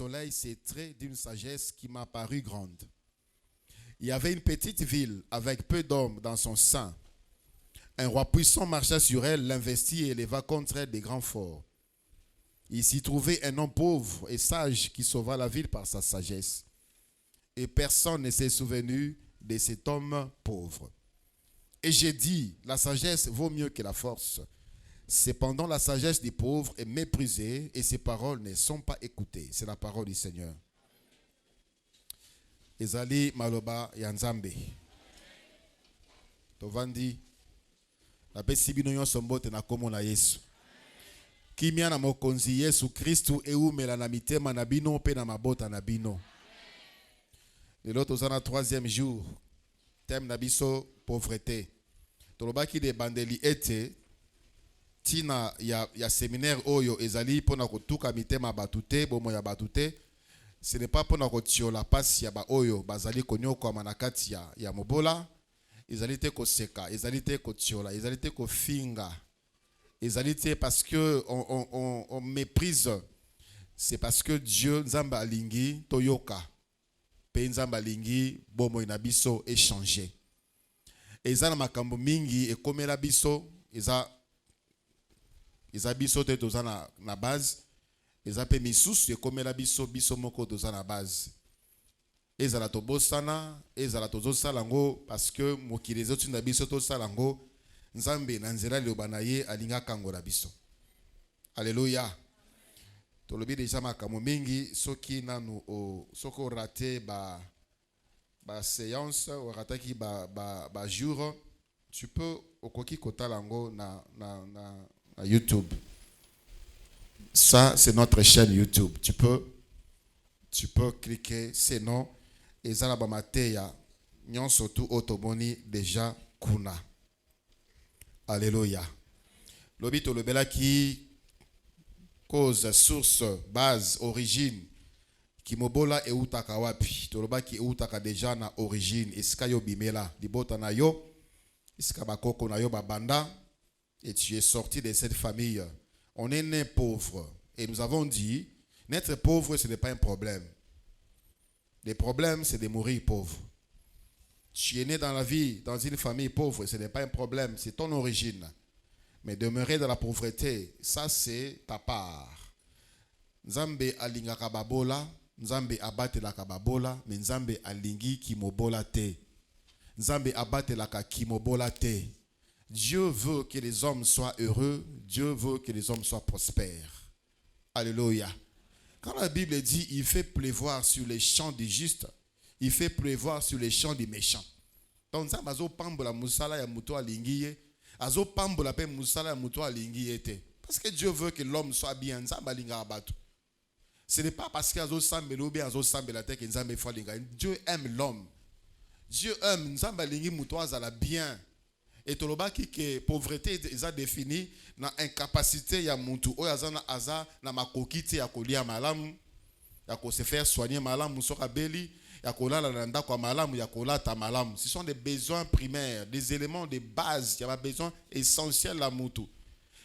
soleil ses traits d'une sagesse qui m'a paru grande. Il y avait une petite ville avec peu d'hommes dans son sein. Un roi puissant marcha sur elle, l'investit et éleva contre elle des grands forts. Il s'y trouvait un homme pauvre et sage qui sauva la ville par sa sagesse. Et personne ne s'est souvenu de cet homme pauvre. Et j'ai dit, la sagesse vaut mieux que la force. Cependant, la sagesse des pauvres est méprisée et ses paroles ne sont pas écoutées. C'est la parole du Seigneur. Ezali maloba ya Nzambe. Tovandi. La pesibino yon sombote na komo na Yesu. Kimia na mokonzi Yesu Kristu eumela na mitema na bino pe na mabota na bino. Lelo tozana 3e jour. Thème na biso pauvreté. Tolobaki de bandeli ete tina ya séminaire oyo ezali pona kotuka mitema batute bomo ya batute. Ce n'est pas pona kotiola pasi ya ba oyo bazali konyoko manakati ya mobola. Ezali te koseka, ezali te kotiola, ezali te kofinga. Ezali te parce que on méprise. C'est parce que Dieu nzamba alingi toyoka. Pe nzamba alingi bomo ina biso échanger. Eza na makambo mingi ekomela biso, eza biso te toza na base, eza pe misusu ekomela biso moko toza na base. Ezala tobosana, ezala tozosala ngo parce que mokili ezoti na biso tosala ngo Nzambe na nzela liloba na ye alinga kango na biso. Alléluia. Tolobi deja makambo mingi soki nanu soko raté ba séance ou rataki ba jour, tu peux okoki kotalango na YouTube. Ça c'est notre chaîne YouTube. Tu peux cliquer sinon ezala ba mateya nyonso tu otoboni déjà kuna. Alléluia. Lobi tolobela ki cause, source, base, origine ki mobola eutaka wapi. Toloba ki eutaka déjà na origine. Eska yo bimela libota na yo, eska bakoko na yo babanda, et tu es sorti de cette famille. On est né pauvre et nous avons dit n'être pauvre ce n'est pas un problème. Le problème c'est de mourir pauvre. Tu es né dans la vie, dans une famille pauvre, ce n'est pas un problème, c'est ton origine. Mais demeurer dans la pauvreté, ça c'est ta part. Nzambe alinga kababola, Nzambe abate la kababola, mais Nzambe alingi kimobola te. Nzambe abate la kimobola te. Dieu veut que les hommes soient heureux, Dieu veut que les hommes soient prospères. Alléluia. Quand la Bible dit il fait pleuvoir sur les champs des justes, il fait pleuvoir sur les champs des méchants. Donc ça bazo pambola musala ya muto alingiye, azo pambola pe musala ya muto alingiye te. Parce que Dieu veut que l'homme soit bien, nzamba linga abatu. Ce n'est pas parce que azo sambelo ou bien azo sambela te que nzamba fa linga. Dieu aime l'homme. Dieu aime nzamba lingi muto azala bien. Et tolobaki que pauvreté est définie na incapacité ya mutu oyo azana aza na makokite ya kolia malamu, ya ko se faire soigner malamu soka beli. Ce sont des besoins primaires, des éléments de base. Il y a des besoins essentiels à Moutou.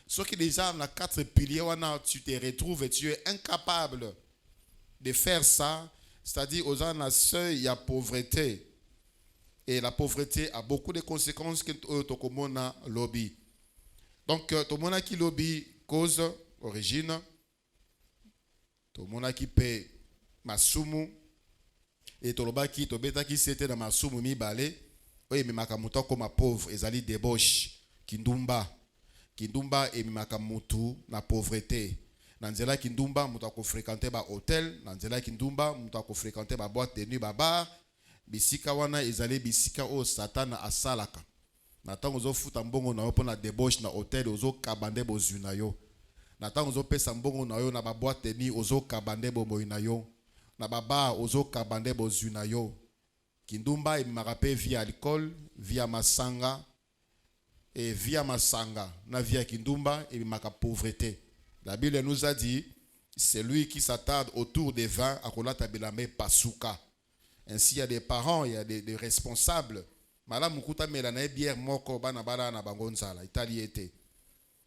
Ce qui déjà dans 4 piliers, tu te retrouves et tu es incapable de faire ça. C'est-à-dire, aux gens, il y a pauvreté. Et la pauvreté a beaucoup de conséquences que tu as lobby. Donc, tout le monde qui lobby, cause, origine. Tout le monde qui paie masumu. Et tolobaki tobetaki c'était dans masumu mibale oye makamuto comme pauvre ezali débauche kindumba et makamutu na pauvreté nanzela kindumba muto ko fréquenter ba hôtel nanzela kindumba muto ko fréquenter ba boîte de nuit ba bar bisika wana ezali bisika o satana asalaka na tango zo futa mbongo na yo pona débauche na hôtel ozo kabande bozuna yo na tango zo pesa mbongo na yo na ba boîte de nuit ozo kabande bomoyi na yo na baba ozo kabande bozuna yo kindumba et marape via alcool via masanga et via masanga na via kindumba et maka pauvreté. La Bible nous a dit celui qui s'attarde autour des vins akolata belame pasuka. Ainsi il y a des parents, il y a des responsables. Mala mukuta melana bière moko bana bala na bangonzala itali était.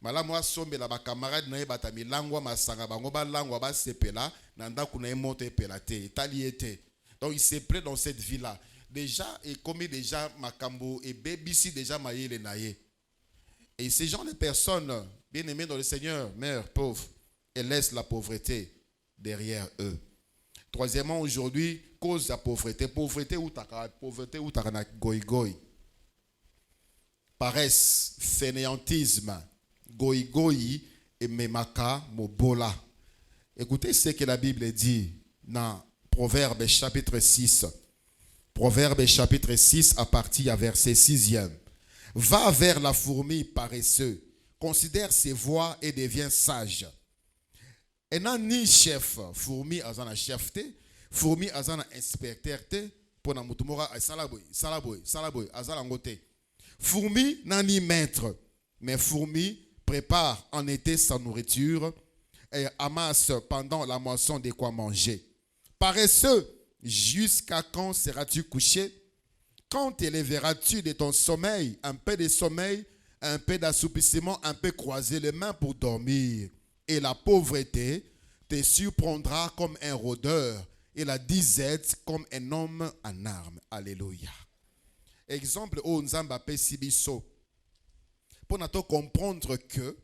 Malamu asombe la ba camarade na ye batami langwa masanga bango ba langwa ba sepela nanda kuna emote pelate taliete. Donc il se plaît dans cette vie-là. Déjà et commis déjà makambo et bébisi déjà maïle naye. Et ces gens de personnes bien aimées dans le Seigneur meurent pauvres et laissent la pauvreté derrière eux. Troisièmement, aujourd'hui, cause de la pauvreté. Pauvreté ou takana goy goy. Paresse, fainéantisme, goy goy et memaka mobola. Écoutez ce que la Bible dit dans Proverbe chapitre 6. Proverbe chapitre 6 à partir à verset 6e. Va vers la fourmi paresseux, considère ses voies et devient sage. Et n'a ni chef, fourmi azana chef te, fourmi azana inspecteur te, pour na mutumora salaboy, azala ngote. Fourmi n'a ni maître, mais fourmi prépare en été sa nourriture et amasse pendant la moisson de quoi manger. Paresseux, jusqu'à quand seras-tu couché? Quand te lèveras-tu de ton sommeil? Un peu de sommeil, un peu d'assoupissement, un peu croiser les mains pour dormir. Et la pauvreté te surprendra comme un rôdeur et la disette comme un homme en armes. Alléluia. Exemple, au Nzamba Pesibiso. Pour nous comprendre que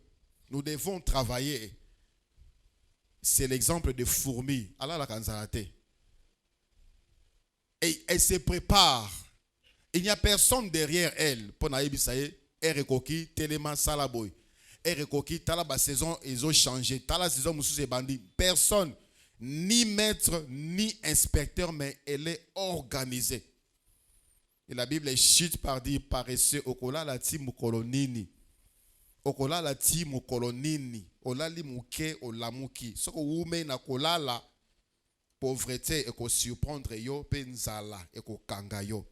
nous devons travailler. C'est l'exemple de fourmis. Allah la kanzarate. Et elle se prépare. Il n'y a personne derrière elle. Pour naïbisaye, Erekoki, Téléma, Salaboy. Erekoki, Talaba saison, ils ont changé. Tala saison, Moussou, c'est bandit. Personne, ni maître, ni inspecteur, mais elle est organisée. Et la Bible chute par dire paresseux. Okola la ti mukolonini. Okola la ti mukolonini. Ola li muke, olamuki. Soko wume na kolala. Pauvreté, et ko surprendre yo, penzala, et ko kanga yo.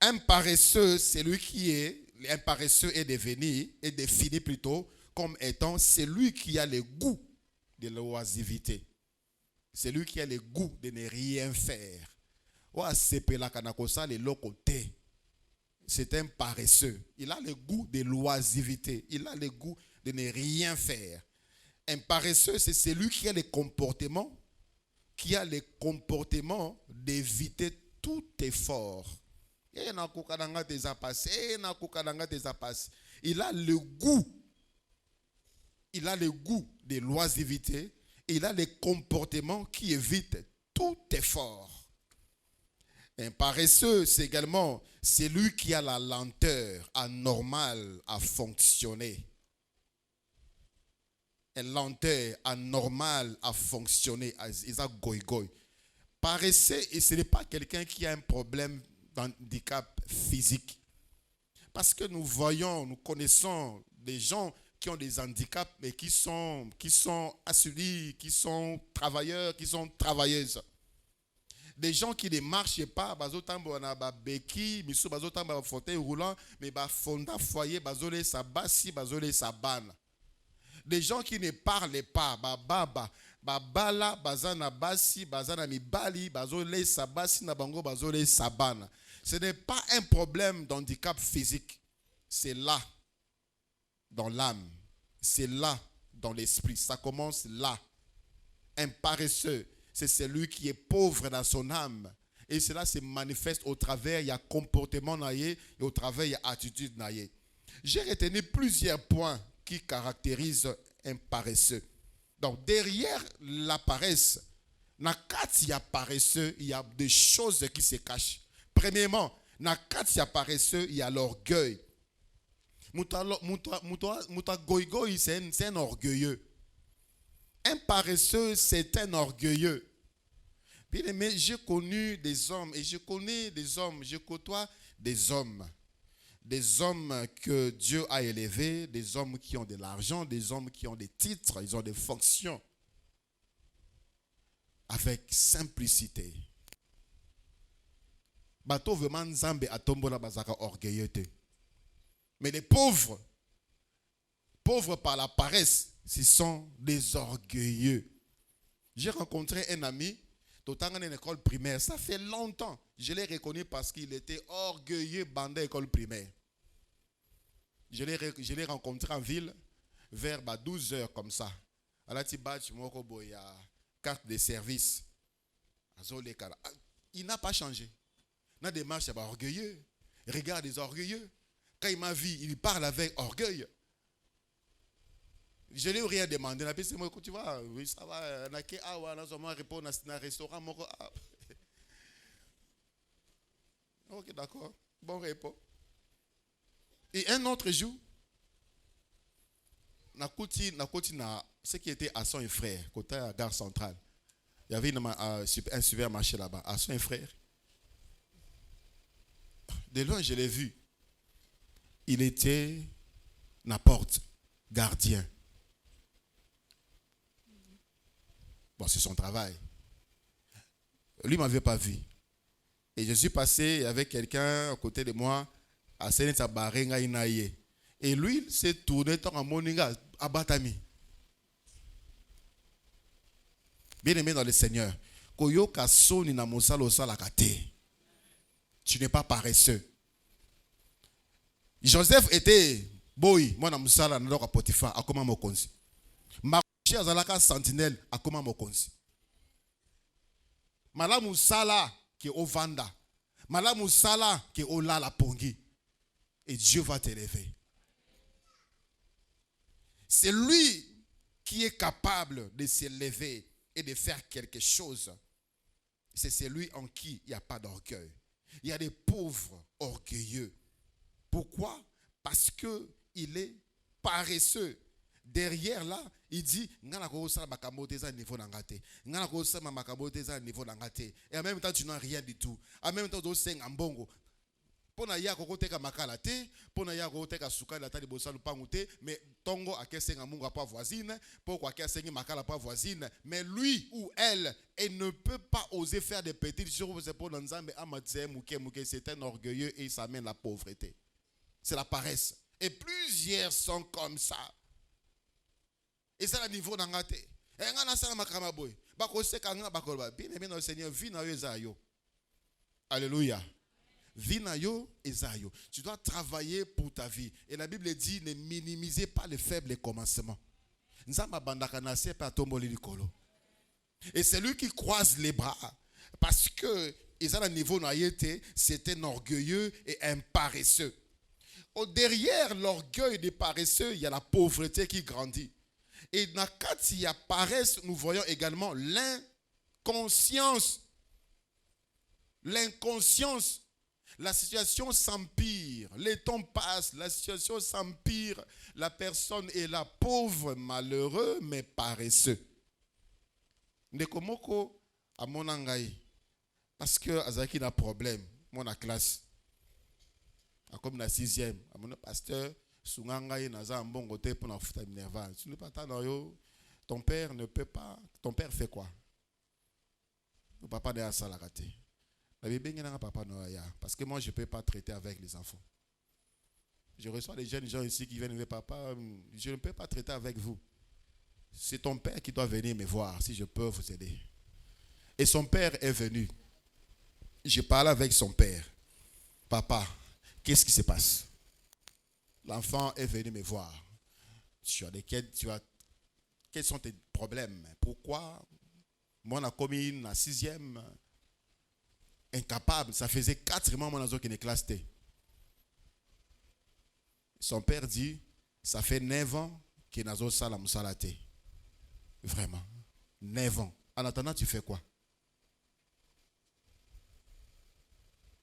Un paresseux, c'est lui qui est, un paresseux est défini plutôt comme étant celui qui a le goût de l'oisiveté. C'est lui qui a le goût de ne rien faire. C'est un paresseux. Il a le goût de l'oisiveté. Il a le goût de ne rien faire. Un paresseux, c'est celui qui a le comportement d'éviter tout effort. Il a le goût de l'oisiveté. Il a le comportement qui évite tout effort. Un paresseux, c'est également celui qui a la lenteur anormale à fonctionner. Une lenteur anormale à fonctionner. Paresseux, et ce n'est pas quelqu'un qui a un problème d'handicap physique. Parce que nous voyons, nous connaissons des gens qui ont des handicaps, mais qui sont assidus, qui sont travailleurs, qui sont travailleuses. Des gens qui ne marchent pas, fauteuil roulant, mais fonda foyer, des gens qui ne parlent pas, babala, bazana basi, bazana mibali, bazole sabasi na bango bazole sabana. Ce n'est pas un problème d'handicap physique. C'est là, dans l'âme. C'est là, dans l'esprit. Ça commence là. Un paresseux, c'est celui qui est pauvre dans son âme. Et cela se manifeste au travers, il y a comportement naïe et au travers, il y a attitude naïe. J'ai retenu plusieurs points qui caractérisent un paresseux. Donc, derrière la paresse, na kati ya paresseux, il y a des choses qui se cachent. Premièrement, na kati ya paresseux, il y a l'orgueil. Muta goy-goy, c'est un orgueilleux. Un paresseux, c'est un orgueilleux. Bien aimé, j'ai connu des hommes, et je connais des hommes, je côtoie des hommes. Des hommes que Dieu a élevés, des hommes qui ont de l'argent, des hommes qui ont des titres, ils ont des fonctions. Avec simplicité. Bato vraiment nzambe atombola bazaka orgueilleux. Mais les pauvres par la paresse, ce sont des orgueilleux. J'ai rencontré un ami, dans une école primaire, ça fait longtemps. Je l'ai reconnu parce qu'il était orgueilleux bandé école primaire. Je l'ai rencontré en ville vers 12 heures comme ça. À la Tibach, il y a carte de service. Il n'a pas changé. Dans des démarche, il est orgueilleux. Regarde les orgueilleux. Quand il m'a vu, il parle avec orgueil. Je ne lui ai rien demandé. C'est moi, tu vois, oui, ça va. On a répondu dans un restaurant. Ok, d'accord. Bon repos. Et un autre jour, ce qui était à son frère, côté à la gare centrale. Il y avait un supermarché là-bas, à son frère. De loin, je l'ai vu. Il était à la porte, gardien. Bon, c'est son travail. Lui ne m'avait pas vu. Et je suis passé avec quelqu'un à côté de moi, à Sénéta Barenga Inaye. Et lui, s'est tourné en moninga à Batami. Bien aimé dans le Seigneur, tu n'es pas paresseux. Joseph était boy, moi na musala na loka Potiphar akoma mokonzi. Marché azalaka sentinelle akoma mokonzi. Malamu sala qui au vanda. Malamu sala qui au la pongi. Et Dieu va t'élever. C'est lui qui est capable de s'élever et de faire quelque chose. C'est celui en qui il n'y a pas d'orgueil. Il y a des pauvres orgueilleux. Pourquoi? Parce qu'il est paresseux. Derrière là, il dit et en même temps tu n'as rien du tout. En même temps tu es un bongo. Pona ya kokoteka makala te, pona ya kokoteka suka la tali bosalu pangute, mais tongo akesenga munga pa voisine, pourquoi akesenga makala pa voisine, mais lui ou elle ne peut pas oser faire des petites choses pour l'ensemble amatse muke c'est un orgueilleux et ça mène la pauvreté. C'est la paresse. Et plusieurs sont comme ça. Et c'est le niveau d'angate. Et ngana sala makama boy. Ba ko seka ngana ba ko ba. Bien aimé dans le Seigneur, vie na yo ezayo. Alléluia. Vinayo ezayo. Tu dois travailler pour ta vie. Et la Bible dit, ne minimisez pas les faibles commencements. Et c'est lui qui croise les bras. Parce que niveau c'est un orgueilleux et un paresseux. Derrière l'orgueil des paresseux, il y a la pauvreté qui grandit. Et dans quand il y a paresse, nous voyons également l'inconscience. L'inconscience. La situation s'empire, les temps passent, la situation s'empire, la personne est là, pauvre, malheureux, mais paresseux. Ndekomoko à mon angaï, parce que Azaki a un problème, mon classe, comme la 6e, à mon pasteur, Sungangaï naza un bon côté pour la foutre minerva. Tu ne peux pas ton père ne peut pas, ton père fait quoi? Ton papa n'est à salakate. Parce que moi, je ne peux pas traiter avec les enfants. Je reçois des jeunes gens ici qui viennent me dire, papa, je ne peux pas traiter avec vous. C'est ton père qui doit venir me voir si je peux vous aider. Et son père est venu. Je parle avec son père. Papa, qu'est-ce qui se passe? L'enfant est venu me voir. Quels sont tes problèmes? Pourquoi? Moi, on a commis une 6e. Incapable, ça faisait 4 mois mon qui est classe T. Son père dit, ça fait 9 ans qu'il n'a pas la moussalate. Vraiment. 9 ans. En attendant, tu fais quoi?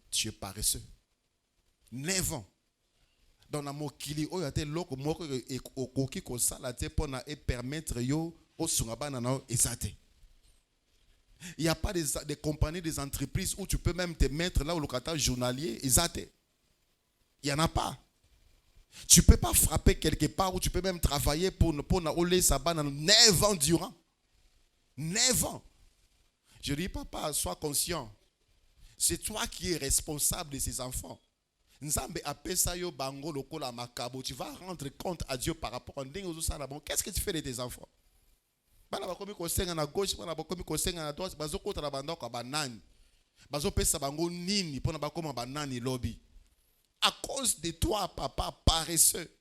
Tu es paresseux. 9 ans. Dans la mokili, il y a des gens qui ont salate pour permettre yo au sungabana na ezate. Il n'y a pas des compagnies, des entreprises où tu peux même te mettre là au locataire journalier. Il n'y en a pas. Tu ne peux pas frapper quelque part où tu peux même travailler pour aller saban 9 ans durant. 9 ans. Je dis, papa, sois conscient. C'est toi qui es responsable de ces enfants. Nzambe apesayo bango lokola makabo. Tu vas rendre compte à Dieu par rapport à qu'est-ce que tu fais de tes enfants? Bana bakomi kosenga na gauche, bana bakomi kosenga na droite, bazokota na bandako banani. Bazopesa bango nini pona bakoma banani lobby. À cause de toi, papa paresseux.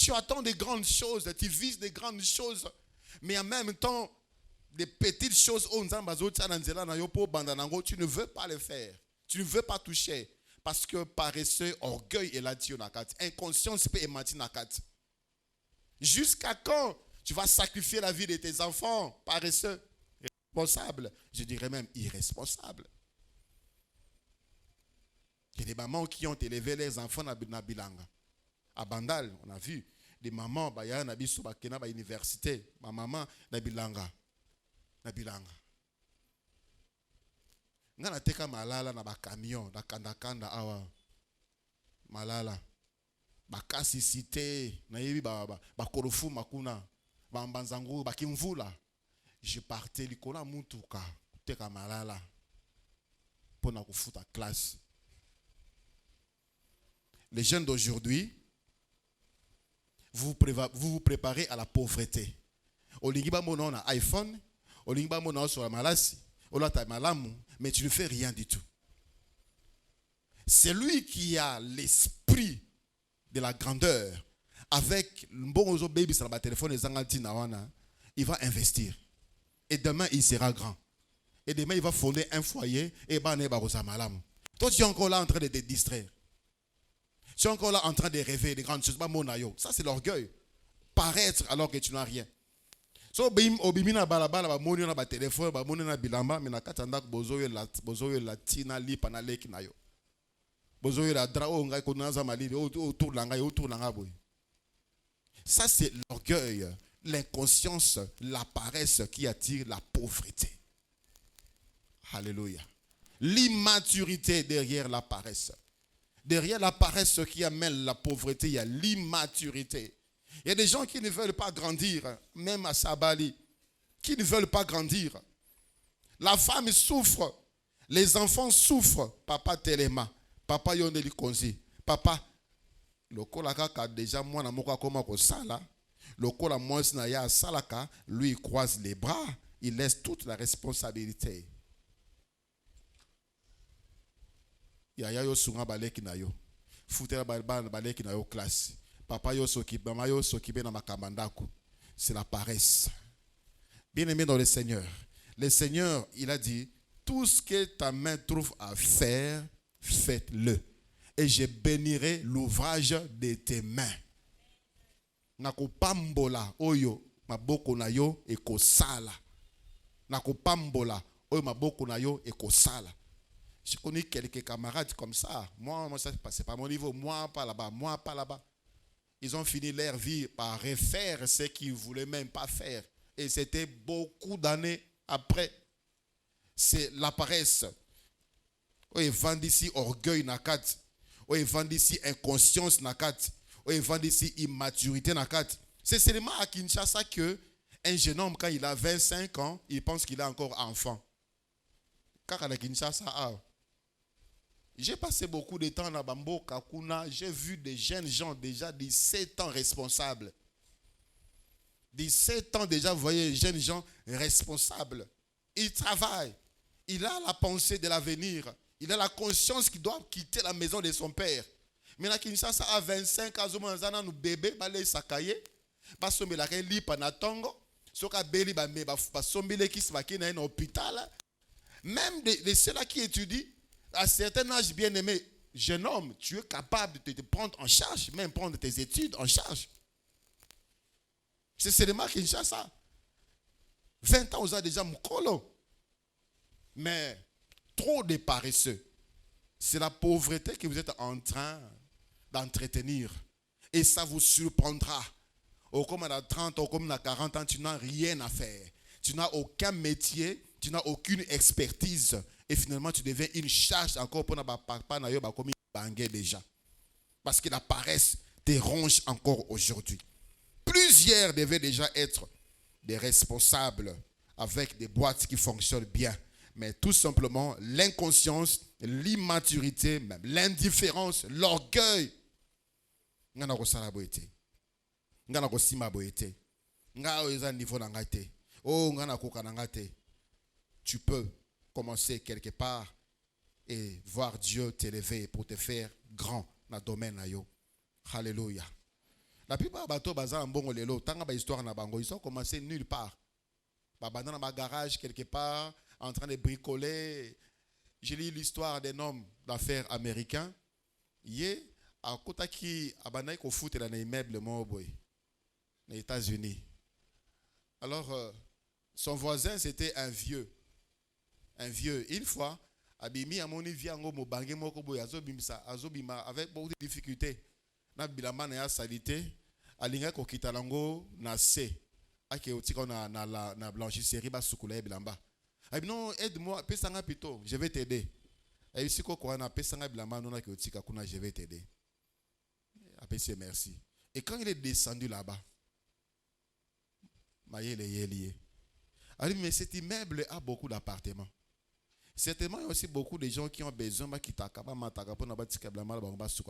Tu attends des grandes choses, tu vises des grandes choses, mais en même temps, des petites choses, tu ne veux pas les faire. Tu ne veux pas toucher. Parce que paresseux, orgueil et la inconscience peut émater nakat. Jusqu'à quand tu vas sacrifier la vie de tes enfants, paresseux, irresponsable, je dirais même irresponsable. Il y a des mamans qui ont élevé les enfants na bilanga. À Bandal, on a vu des mamans qui ont été à l'université. Ma maman na bilanga. Na bilanga. Ngana teka malala na ba camion, na kanda awa. Malala. Ba kasi cité, na yebi ba korofu makuna, ba mbanzangu, ba kimvula. Je partais likola mutuka, teka malala. Pour na kufuta classe. Les jeunes d'aujourd'hui, vous vous préparez à la pauvreté. Olingiba mono na iPhone, olingiba mono sur la malasi, olata malamu, mais tu ne fais rien du tout. C'est lui qui a l'esprit de la grandeur. Avec le bon baby sur le téléphone et zangalti nawana, il va investir. Et demain il sera grand. Et demain il va fonder un foyer et bané barosa malamu. Toi tu es encore là en train de te distraire. Tu es encore là en train de rêver de grandes choses. Ça, c'est l'orgueil. Paraître alors que tu n'as rien. So, obimina balabala, ba moni na ba téléphone, ba moni na bilamba, mais na katanda bozoyo la tina li panaleki na yo. Bozoyo la drao ngai konaza malili autour langa boy. Ça, c'est l'orgueil, l'inconscience, la paresse qui attire la pauvreté. Alléluia. L'immaturité derrière la paresse. Derrière la paresse qui amène la pauvreté, il y a l'immaturité. Il y a des gens qui ne veulent pas grandir, même à Sabali, qui ne veulent pas grandir. La femme souffre, les enfants souffrent. Papa Telema, papa Yoneli Konzi, papa, le kolaka déjà moi na moka koma ko sala, le kola moi na ya salaka, lui il croise les bras, il laisse toute la responsabilité. Yaya yo sunga baleki na yo. Futera baleki na yo classe. Papa yo s'occupe, maman yo s'occupe na makamandako. C'est la paresse. Bien-aimé dans le Seigneur, il a dit, tout ce que ta main trouve à faire, faites-le. Et je bénirai l'ouvrage de tes mains. Nako pambola oyo maboko na yo ekosala. Nako pambola oyo maboko na yo ekosala. Je connais quelques camarades comme ça. Moi c'est pas mon niveau. Moi, pas là-bas. Ils ont fini leur vie par refaire ce qu'ils ne voulaient même pas faire. Et c'était beaucoup d'années après. C'est la paresse. On vend ici orgueil nakat. On vend ici inconscience nakat. On vend ici immaturité nakat. C'est seulement à Kinshasa que un jeune homme, quand il a 25 ans, il pense qu'il est encore enfant. Car à Kinshasa, j'ai passé beaucoup de temps à Bambo, Kakuna. J'ai vu des jeunes gens déjà 17 ans responsables. 17 ans déjà, vous voyez, jeunes gens responsables. Ils travaillent. Il a la pensée de l'avenir. Il a la conscience qu'il doit quitter la maison de son père. Mais là, Kinshasa a 25 ans, nous bébé, balé sakaye, basombe la li panatongo, soka beli basombe le kis bakina en hôpital. Même de ceux-là qui étudient, à un certain âge, bien-aimé, jeune homme, tu es capable de te prendre en charge, même prendre tes études en charge. C'est seulement Kinshasa. 20 ans, vous avez déjà Mukolo. Mais trop de paresseux. C'est la pauvreté que vous êtes en train d'entretenir. Et ça vous surprendra. Au comme à 30 ans, comme à 40 ans, tu n'as rien à faire. Tu n'as aucun métier, tu n'as aucune expertise. Et finalement, tu deviens une charge encore pour papa comme il déjà. Parce que la paresse te ronge encore aujourd'hui. Plusieurs devaient déjà être des responsables avec des boîtes qui fonctionnent bien. Mais tout simplement, l'inconscience, l'immaturité, même l'indifférence, l'orgueil. Tu peux commencer quelque part et voir Dieu t'élever pour te faire grand dans le domaine. Alléluia. La plupart bateaux bazar en bon lelo, tant que histoire na bango, ils ont commencé nulle part. Dans ma garage quelque part, en train de bricoler. J'ai lu l'histoire d'un homme d'affaires américain. Hier, à côté qui abandonné au foot dans les immeubles boy, les États-Unis. Alors, son voisin c'était un vieux. Une fois, abimi amoni viango mo bangé moko boy azobima avec beaucoup de difficultés. Na bilamba na ya salité, alinga ko kitalango na C. Ake otika na blanchisserie ba sukula bilamba. Abi non, aide-moi, pesanga plutôt, je vais t'aider. Et si quoi na pesanga bilamba non na ke otika kuna je vais t'aider. Apprécié merci. Et quand il est descendu là-bas, Maïe est lié. Alors, mais cet immeuble a beaucoup d'appartements. Certainement, il y a aussi beaucoup de gens qui ont besoin de quitter.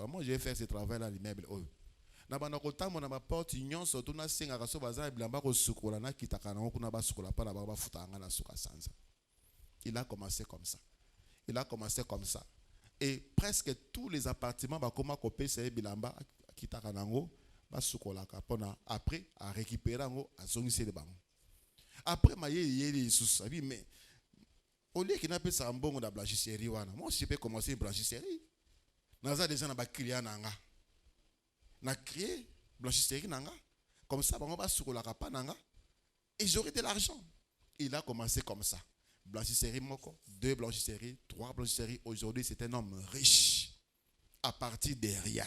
Moi, je vais faire ce travail-là à l'immeuble. Il a commencé comme ça. Et presque tous les appartements, après, à récupérer à zongiser les bancs. Après, mais au lieu qu'il n'a pas ça en bon de blanchisserie, moi je peux commencer une blanchisserie. Naza déjà na client nanga. Na créé blanchisserie nanga. Comme ça, on va sur la capa nanga. Et j'aurai de l'argent. Il a commencé comme ça. Blanchisserie moko, 2 blanchisseries, 3 blanchisseries. Aujourd'hui, c'est un homme riche. À partir de rien.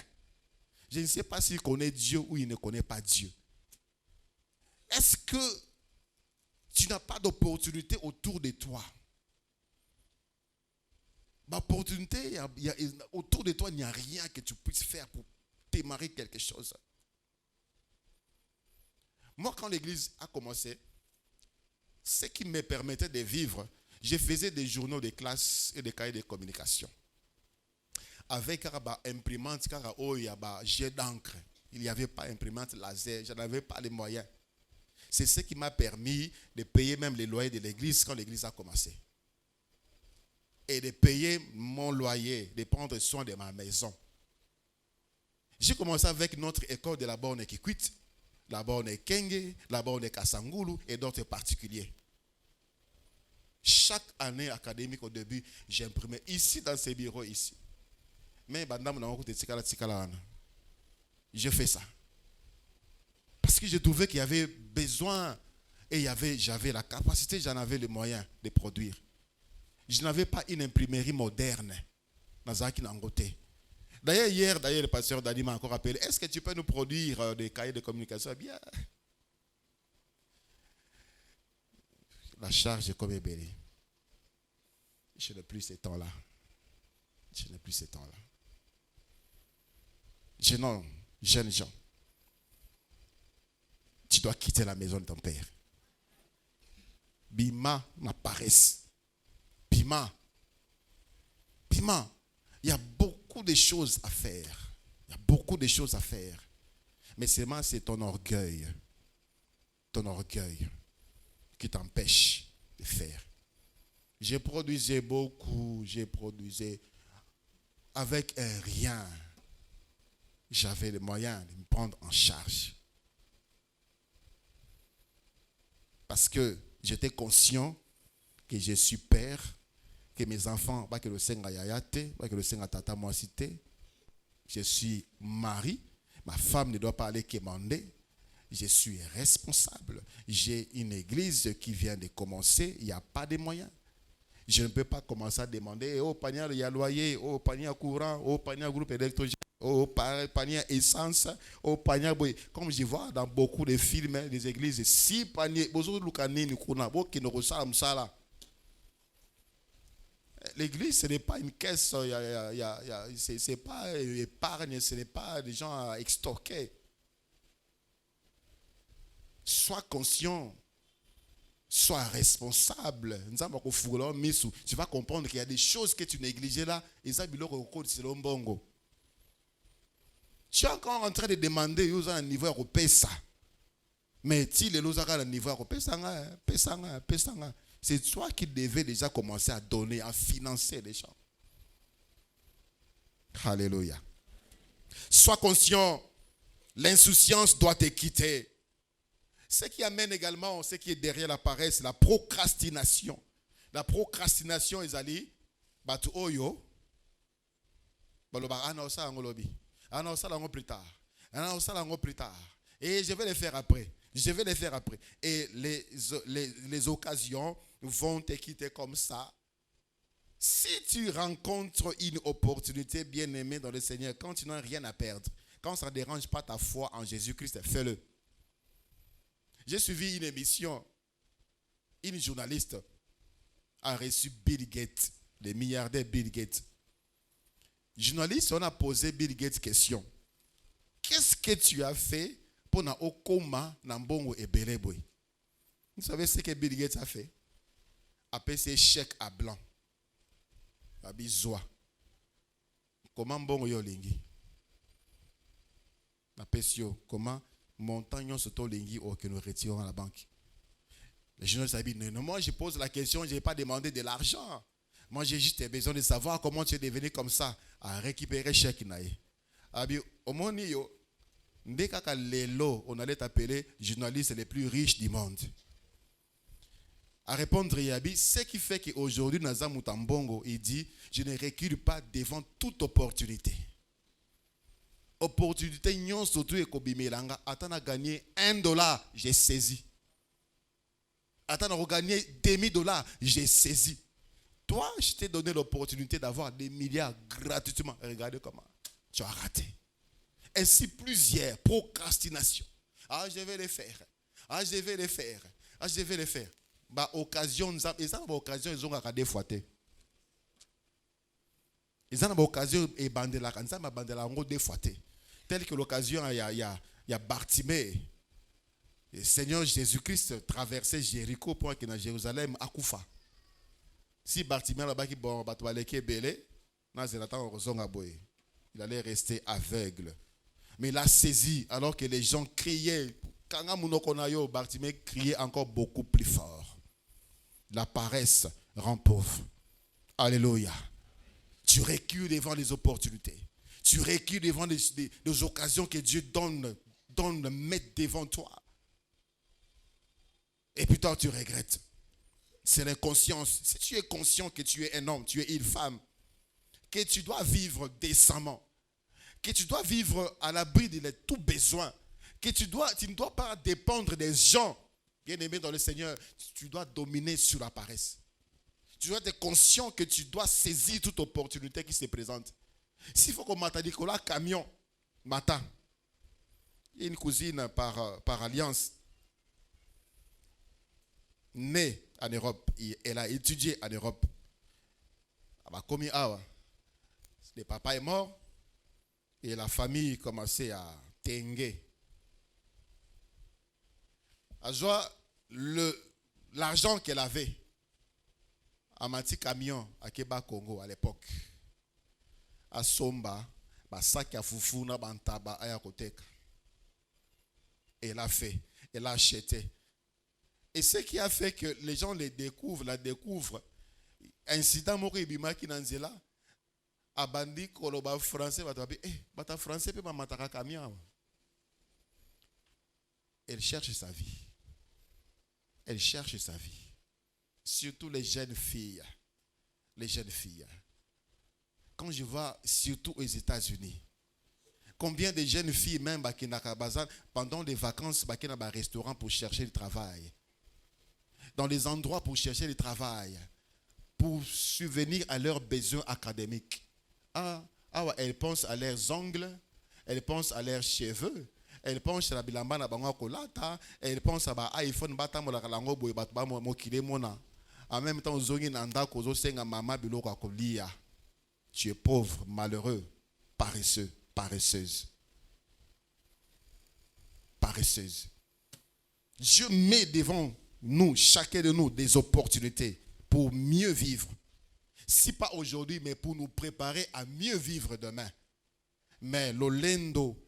Je ne sais pas s'il connaît Dieu ou il ne connaît pas Dieu. Est-ce que tu n'as pas d'opportunité autour de toi? L'opportunité, autour de toi, il n'y a rien que tu puisses faire pour démarrer quelque chose. Moi, quand l'église a commencé, ce qui me permettait de vivre, je faisais des journaux de classe et des cahiers de communication. Avec imprimante, jet d'encre. Il n'y avait pas imprimante laser, je n'avais pas les moyens. C'est ce qui m'a permis de payer même les loyers de l'église quand l'église a commencé. Et de payer mon loyer, de prendre soin de ma maison. J'ai commencé avec notre école de la borne Kikwit, la borne Kenge, la borne Kasangulu et d'autres particuliers. Chaque année académique au début, j'imprimais ici dans ces bureaux ici. Mais je fais ça. Parce que je trouvais qu'il y avait besoin et j'avais la capacité, j'en avais les moyens de produire. Je n'avais pas une imprimerie moderne. D'ailleurs, hier, le pasteur Dani m'a encore appelé. Est-ce que tu peux nous produire des cahiers de communication? Bien. La charge est comme ébélée. Je n'ai plus ce temps-là. Jeunes gens, tu dois quitter la maison de ton père. Bima ma paresse. Bima. Il y a beaucoup de choses à faire. Mais seulement c'est ton orgueil qui t'empêche de faire. J'ai produisé beaucoup, avec un rien. J'avais les moyens de me prendre en charge. Parce que j'étais conscient que je suis père, que mes enfants, pas que le senga yayate, pas que le senga tata moi cité. Je suis mari, ma femme ne doit pas aller quémander. Je suis responsable. J'ai une église qui vient de commencer, il n'y a pas de moyens. Je ne peux pas commencer à demander au panier il y a loyer, au panier courant, au panier groupe électrogène, au panier essence, au panier boy. Comme je vois dans beaucoup de films des églises, 6 paniers, l'église, ce n'est pas une caisse, ce n'est pas épargne, ce n'est pas des gens à extorquer. Sois conscient. Sois responsable. Tu vas comprendre qu'il y a des choses que tu négligeais là. Et ça, c'est le bongo. Tu es encore en train de demander à un niveau européen ça. Mais si les gens à un niveau européen, c'est toi qui devais déjà commencer à donner, à financer les gens. Alléluia. Sois conscient. L'insouciance doit te quitter. Ce qui amène également, ce qui est derrière la paresse, la procrastination. La procrastination, Ezali, batu oyo, baloba ana osala ngo lobi, ana osala ngo plus tard, ana osala ngo plus tard. Et je vais le faire après. Je vais le faire après. Et les occasions vont te quitter comme ça. Si tu rencontres une opportunité bien aimée dans le Seigneur, quand tu n'as rien à perdre, quand ça ne dérange pas ta foi en Jésus-Christ, fais-le. J'ai suivi une émission, une journaliste a reçu Bill Gates, le milliardaire Bill Gates. Journaliste, on a posé Bill Gates question. Qu'est-ce que tu as fait pour na okoma na mbongo ebeleboy? Vous savez ce que Bill Gates a fait? Appelé ses chèques à blanc. Abizwa. Comment mbongo yo lingi? Napesio, comment montant yon soto lingi ou que nous retirons à la banque? Les journalistes ont dit, non, moi je pose la question, je n'ai pas demandé de l'argent. Moi j'ai juste besoin de savoir comment tu es devenu comme ça, à récupérer chèque naïe. Abi, au monde yo, dès que l'élo, on allait t'appeler journaliste les plus riches du monde. À répondre Yabi, ce qui fait qu'aujourd'hui Naza Mutambongo, il dit, je ne recule pas devant toute opportunité. Opportunité nyon surtout et kobimelanga, attends à gagner $1, j'ai saisi. Attends à gagner $1000, j'ai saisi. Toi, je t'ai donné l'opportunité d'avoir des milliards gratuitement. Regardez comment tu as raté. Ainsi plusieurs procrastinations. Ah, je vais les faire. Ah, je vais les faire. Ah, je vais les faire. Bah, occasion, ils ont l'occasion, ils ont regardé fouetté. Ils ont l'occasion et bandé la canne, ma bandé la en des fouetté. Tel que l'occasion, il y a Bartimée. Le Seigneur Jésus-Christ traversait Jéricho pour qu'il y ait Jérusalem à Koufa. Si Bartimée là-bas qui bon, il allait rester aveugle. Mais il a saisi alors que les gens criaient. Quand Bartimée criait encore beaucoup plus fort. La paresse rend pauvre. Alléluia. Tu recules devant les opportunités. Tu recules devant les occasions que Dieu donne, mettre devant toi. Et puis toi, tu regrettes. C'est l'inconscience. Si tu es conscient que tu es un homme, tu es une femme, que tu dois vivre décemment, que tu dois vivre à l'abri de tout besoin, que tu ne dois pas dépendre des gens, bien aimés dans le Seigneur, tu dois dominer sur la paresse. Tu dois être conscient que tu dois saisir toute opportunité qui se présente. S'il faut qu'on m'attende qu'on a camion, matin, il y a une cousine par alliance, née en Europe, elle a étudié en Europe. Le papa est mort et la famille commençait à tenguer. À joie, l'argent qu'elle avait à Mati Camion à Keba Congo à l'époque, à Somba, sac à foufou na bantaba à côté. Elle a fait, elle a acheté. Et ce qui a fait que les gens la découvrent, incident moko ibima ki nanzela, abandi koloba français bata français pe mataka camion. Elle cherche sa vie. Elle cherche sa vie. Surtout les jeunes filles. Les jeunes filles. Quand je vois, surtout aux États-Unis, combien de jeunes filles, même pendant les vacances, dans les restaurants pour chercher le travail, dans les endroits pour chercher le travail, pour subvenir à leurs besoins académiques. Elles pensent à leurs ongles, elles pensent à leurs cheveux, elles pensent à la bilamba na bango kolata, elles pensent à ba iPhone bata mo la kalango boy bat ba mo kile mona. En même temps zongi na ndako zo senga mama biloko akolia. Tu es pauvre, malheureux, paresseux, paresseuse. Paresseuse. Dieu met devant nous, chacun de nous, des opportunités pour mieux vivre. Si pas aujourd'hui, mais pour nous préparer à mieux vivre demain. Mais l'olendo,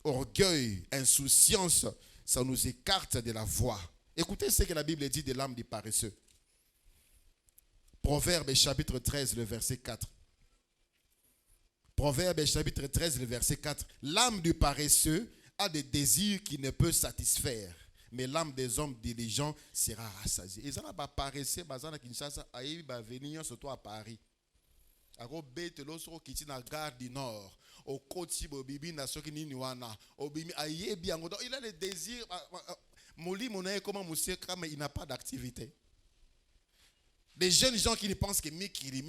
orgueil, insouciance, ça nous écarte de la voie. Écoutez ce que la Bible dit de l'âme du paresseux. Proverbe chapitre 13, le verset 4. Proverbe chapitre 13, le verset 4. L'âme du paresseux a des désirs qui ne peut satisfaire. Mais l'âme des hommes diligents sera rassasiée. Et ça n'a pas paressé, bazana Kinshasa, aïe, va venir surtout à Paris. Ako bete loso kiti na gare du Nord. Au côté bobibi na soki ni niwana. Obimi aïe bien. Il a le désir. Moli monaye comment monsieur mais il n'a pas d'activité. Des jeunes gens qui ne pensent que mikili.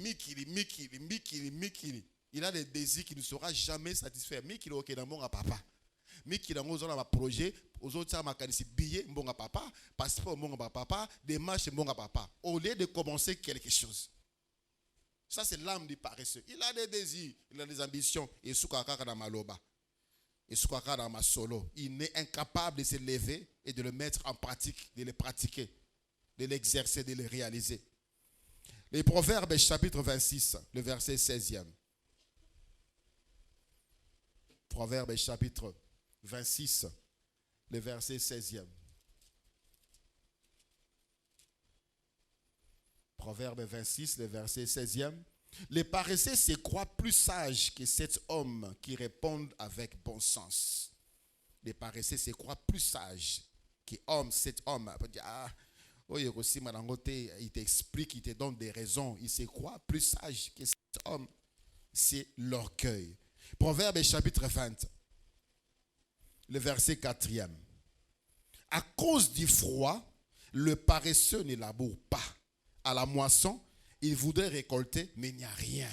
Il a des désirs qui ne sera jamais satisfaits. Mikili ok dans mon papa. Mikili dans mon zone projet. Aux autres ça m'a qualifié billet mon papa, passeport mon papa, démarche mon papa. Au lieu de commencer quelque chose. Ça c'est l'âme du paresseux. Il a des désirs, il a des ambitions. Et soukaka dans ma loba. Et soukaka dans ma solo. Il est incapable de se lever et de le mettre en pratique, de le pratiquer, de l'exercer, de le réaliser. Les Proverbes chapitre 26, le verset 16e. Proverbes chapitre 26, le verset 16e. Proverbe 26, le verset 16e. Les paresseux se croient plus sages que cet homme qui répondent avec bon sens. Les paresseux se croient plus sages que cet homme. Il t'explique, il te donne des raisons. Il se croit plus sage que cet homme. C'est l'orgueil. Proverbe chapitre 20, le verset 4e. À cause du froid, le paresseux ne laboure pas. À la moisson, il voudrait récolter, mais il n'y a rien.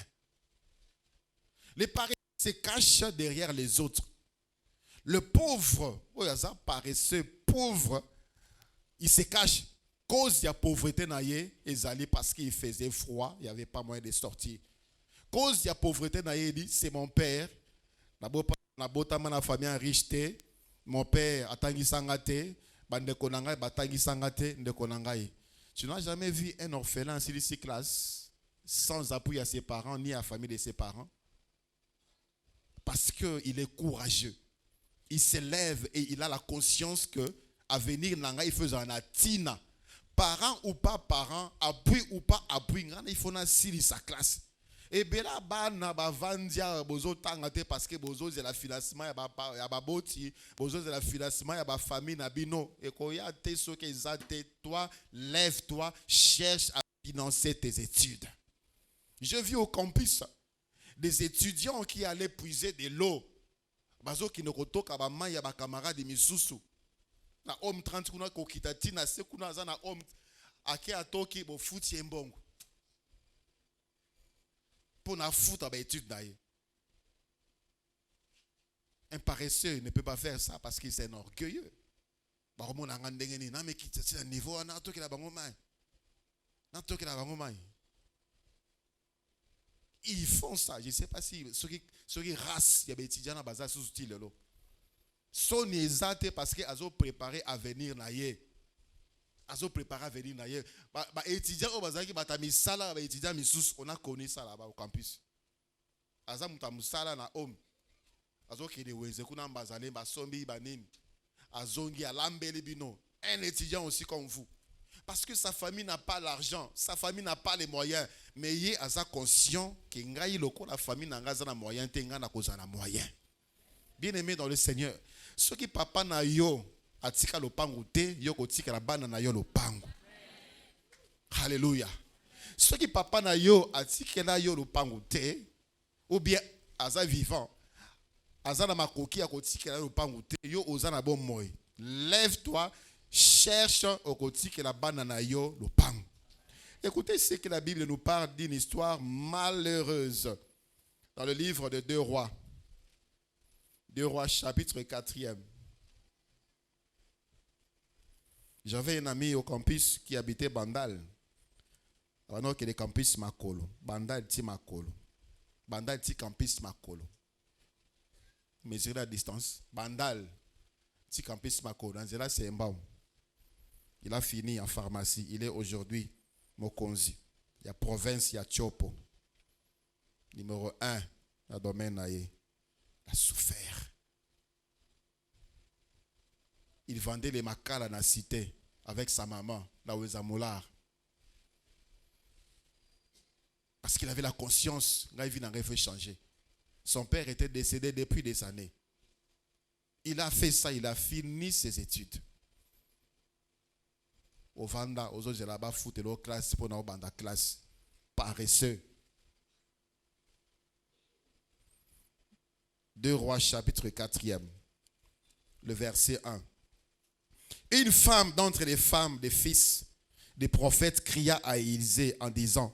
Les paresseux se cachent derrière les autres. Le pauvre, paresseux, pauvre, il se cache. Cause de la pauvreté, parce qu'il faisait froid, il n'y avait pas moyen de sortir. Cause de la pauvreté, c'est mon père. Na famille riche, mon père a tangi sangate, bande konanga batangi sangate, nde konangai. Tu n'as jamais vu un orphelin sur ces classes sans appui à ses parents ni à la famille de ses parents? Parce qu'il est courageux. Il se lève et il a la conscience que à venir il faisait un atina. Parents ou pas parents, appui ou pas appui, il faut sur sa classe. Et bien là, bozo tangate parce que bozo c'est la financement, il y a boti, bozo c'est la financement, il y a famille nabino. Et quand il y a tes ce que toi, lève-toi, cherche à financer tes études. Je vis au campus des étudiants qui allaient puiser de l'eau. Bazo qui ne kotoka ba man ya ba camarade misusu. Na homme 30 kuna ko kitati na se kuna za na homme ake atoki bo futi mbongo. Pour na foutre à étude d'ailleurs. Un paresseux ne peut pas faire ça parce qu'il est orgueilleux. Ils font ça. Je ne sais pas si ceux qui race, il y a des étudiants dans bazar sous style là. Son exaté parce qu'ils ont préparé à venir naïe. Ils ont préparé à venir naïe. Étudiants au bazar qui batami sala, étudiants misous, on a connu ça là-bas au campus. Aza mutamusala na homme. Azo kene weze kuna mbazale basombi banini. Azongi alambeli bino. Un étudiant aussi comme vous. Parce que sa famille n'a pas l'argent, sa famille n'a pas les moyens, mais il est conscient que la famille n'a pas les moyens, na moyen. Bien aimé dans le Seigneur, ceux qui papa na yo atika lo pangu te, yo ko tika la bana na yo lo pangu. Alléluia. Ceux qui papa na yo atika na yo lo pangu te, ou bien aza vivant, aza na makoki ya ko tika la lo pangu te, yo ozana bon moy. Lève-toi. Cherche au côté que la banane yo le pang. Écoutez ce que la Bible nous parle d'une histoire malheureuse dans le livre de 2 Rois. 2 Rois chapitre 4e. J'avais un ami au campus qui habitait Bandal. Alors que le campus Makolo. Bandal ti Makolo. Bandal ti campus Makolo. Mesurer la distance. Bandal ti campus Makolo. Dans là c'est un baum. Il a fini en pharmacie. Il est aujourd'hui Mokonzi. Il y a province, il y a Tchopo. Numéro 1, la domaine il a souffert. Il vendait les makala dans la cité avec sa maman, là où Molar. Parce qu'il avait la conscience, là il vit dans changer. Son père était décédé depuis des années. Il a fait ça, il a fini ses études. Au Vanda, aux autres, j'ai là-bas foutu leur classe pour nous banda classe. Paresseux. 2 Rois chapitre 4e, le verset 1. Une femme d'entre les femmes des fils des prophètes cria à Élisée en disant,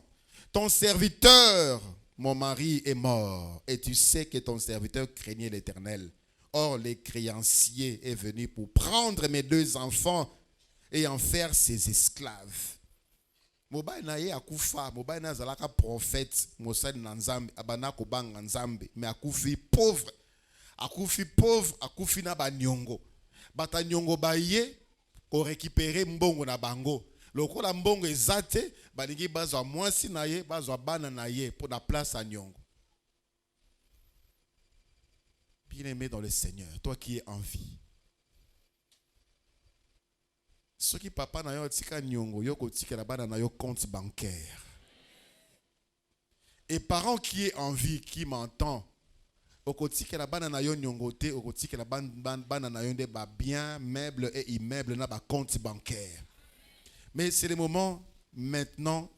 ton serviteur, mon mari, est mort, et tu sais que ton serviteur craignait l'Éternel. Or, le créancier est venu pour prendre mes 2 enfants et en faire ses esclaves. Mobai na ye akufa, mobai na zalaka prophète, mosali na nzambe, abana kobanga nzambe, mais akufi pauvre, akufi na banyongo. Bata nyongo baye ko récupérer mbongo na bango. Lokola mbongo ezate, balingi bazwa mwasi na ye, bazwa bana na ye pour la place à nyongo. Bien-aimé dans le Seigneur, toi qui es en vie. Ce qui papa na yo tika nyongo, yo ko tika la bana na yo compte bancaire. Et parents qui est en vie, qui m'entend, okotika la bana na yo nyongo te, okotika la bana na yo de ba bien, meubles et immeubles na ba compte bancaire. Mais c'est le moment maintenant,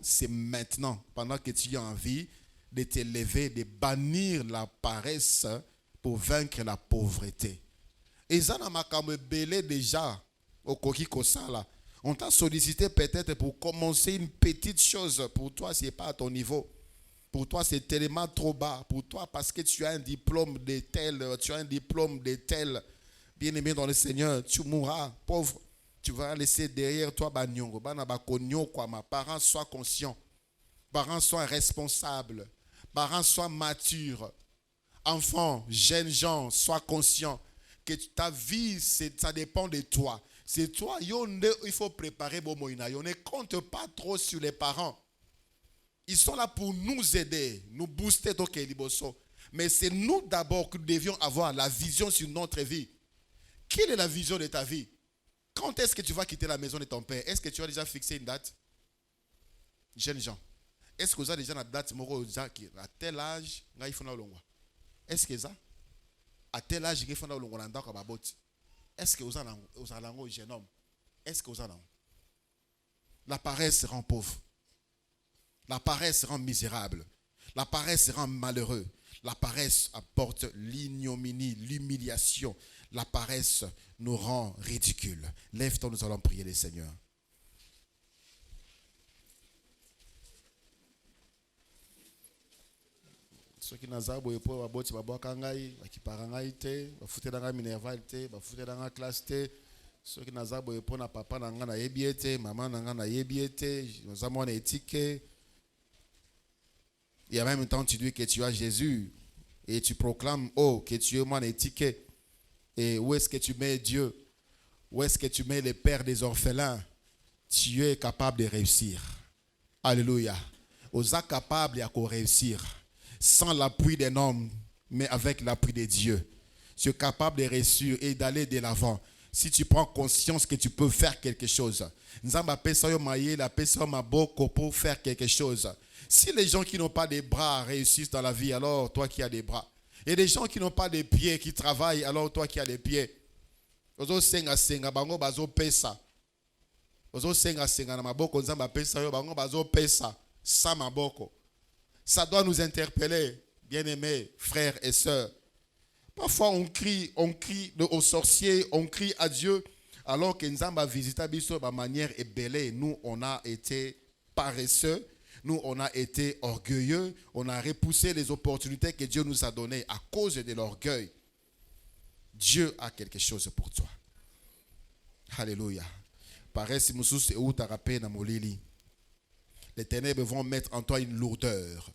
c'est maintenant, pendant que tu es en vie, de te lever, de bannir la paresse pour vaincre la pauvreté. Et ça n'a pas belé déjà. On t'a sollicité peut-être pour commencer une petite chose. Pour toi, ce n'est pas à ton niveau. Pour toi, c'est tellement trop bas. Pour toi, parce que tu as un diplôme de tel, bien-aimé dans le Seigneur, tu mourras pauvre. Tu vas laisser derrière toi banyongo. Parents soient conscients. Parents soient responsables. Parents soient matures. Enfants, jeunes gens, soient conscients que ta vie, ça dépend de toi. C'est toi, il faut préparer Bomoïna. On ne compte pas trop sur les parents. Ils sont là pour nous aider, nous booster. Mais c'est nous d'abord que nous devions avoir la vision sur notre vie. Quelle est la vision de ta vie? Quand est-ce que tu vas quitter la maison de ton père? Est-ce que tu as déjà fixé une date? Jeunes gens. Est-ce que vous avez déjà une date à tel âge, il faut est-ce que ça? À tel âge, il faut est-ce que vous avez un jeune homme? Est-ce que vous avez la paresse rend pauvre. La paresse rend misérable. La paresse rend malheureux. La paresse apporte l'ignominie, l'humiliation. La paresse nous rend ridicules. Lève-toi, nous allons prier le Seigneur. Ceux qui n'ont pas pour aboti babokangai, bakiparangai te, bafutela minerval te, bafutela classe te. Ceux qui n'ont pas pour na papa nanga na yebiete, maman nanga na yebiete, nous avons un étiquette. Et en même temps, tu dis que tu as Jésus et tu proclames que tu es mon étiquette. Et où est-ce que tu mets Dieu? Où est-ce que tu mets le père des orphelins? Tu es capable de réussir. Alléluia. Osa capable de réussir. Sans l'appui d'un homme, mais avec l'appui de Dieu. Tu es capable de réussir et d'aller de l'avant. Si tu prends conscience que tu peux faire quelque chose. Nzamba pesa yo maye, la pesa maboko pour faire quelque chose. Si les gens qui n'ont pas de bras réussissent dans la vie, alors toi qui as des bras. Et les gens qui n'ont pas de pieds qui travaillent, alors toi qui as des pieds. Ozo senga senga bango bazo pesa. Ozo senga senga na maboko nzamba pesa yo bango bazo pesa sa maboko. Ça doit nous interpeller, bien-aimés, frères et sœurs. Parfois on crie aux sorciers, on crie à Dieu, alors que Nzamba visita biso de manière ébellée. Nous, on a été paresseux, nous, on a été orgueilleux, on a repoussé les opportunités que Dieu nous a données à cause de l'orgueil. Dieu a quelque chose pour toi. Alléluia. Paresse mususu e utarape na molili. Les ténèbres vont mettre en toi une lourdeur.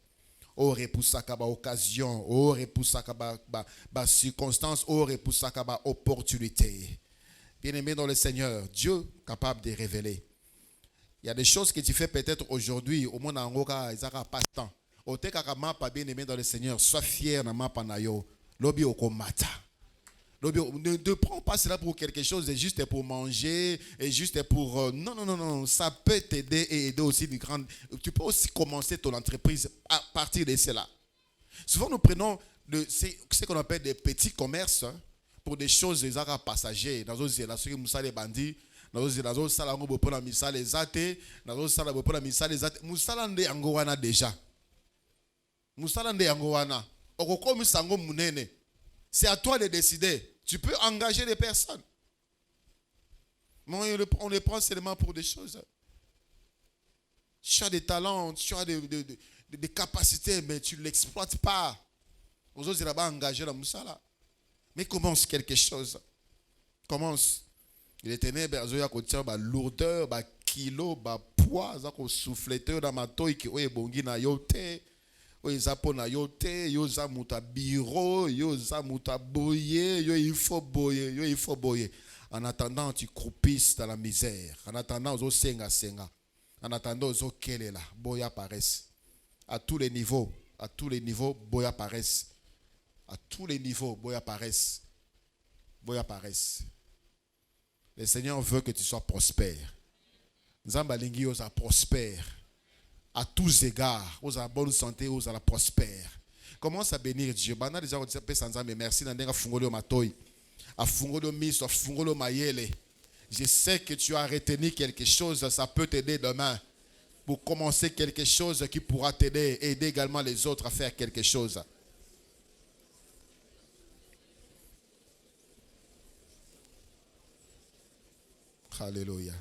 Oh, repoussaka ba occasion, oh, repoussaka ba circonstance, oh, repoussaka ba opportunité. Bien-aimé dans le Seigneur, Dieu capable de révéler. Il y a des choses que tu fais peut-être aujourd'hui, au monde en Goka, ils n'ont pas de temps. Au tekakama pas bien-aimé dans le Seigneur, sois fier na mapa na yo. Lobi okomata. Ne prends pas cela pour quelque chose, c'est juste pour manger, et juste pour... Non. Ça peut t'aider et aider aussi une grande... Tu peux aussi commencer ton entreprise à partir de cela. Souvent, nous prenons ce qu'on appelle des petits commerces. pour des choses passagères. Dans les ceux qui moussa les bandits, dans les salango pour la missa les athées, dans les salango pour la missa les athées. Moussalande angowana déjà. Moussalande angowana. Okokomi sango munene. C'est à toi de décider. Tu peux engager des personnes. Mais on les prend seulement pour des choses. Tu as des talents, tu as des capacités, mais tu ne l'exploites pas. Aux autres, là-bas, engagé dans Moussala. Mais commence quelque chose. Commence. Il est ténèbres, il y a une lourdeur, un kilo, un poids, un souffleteur dans ma toile qui est bongi na yote. Oza pona yote, yoza muta biro, yoza muta boye, yo il faut boyer. En attendant, tu croupisses dans la misère. En attendant, aux senga. En attendant, aux kelela, boya paraissent. À tous les niveaux, boya paraissent. À tous les niveaux, boya paraissent. Le Seigneur veut que tu sois prospère. Nzamba lingi oza prospère. À tous égards, aux bonne santé, aux la prospère. Commence à bénir Dieu. Bana déjà merci nandenga fungolo matoi. A fungolo miso, fungolo mayele. Je sais que tu as retenu quelque chose, ça peut t'aider demain. Pour commencer quelque chose qui pourra t'aider, aider également les autres à faire quelque chose. Alléluia.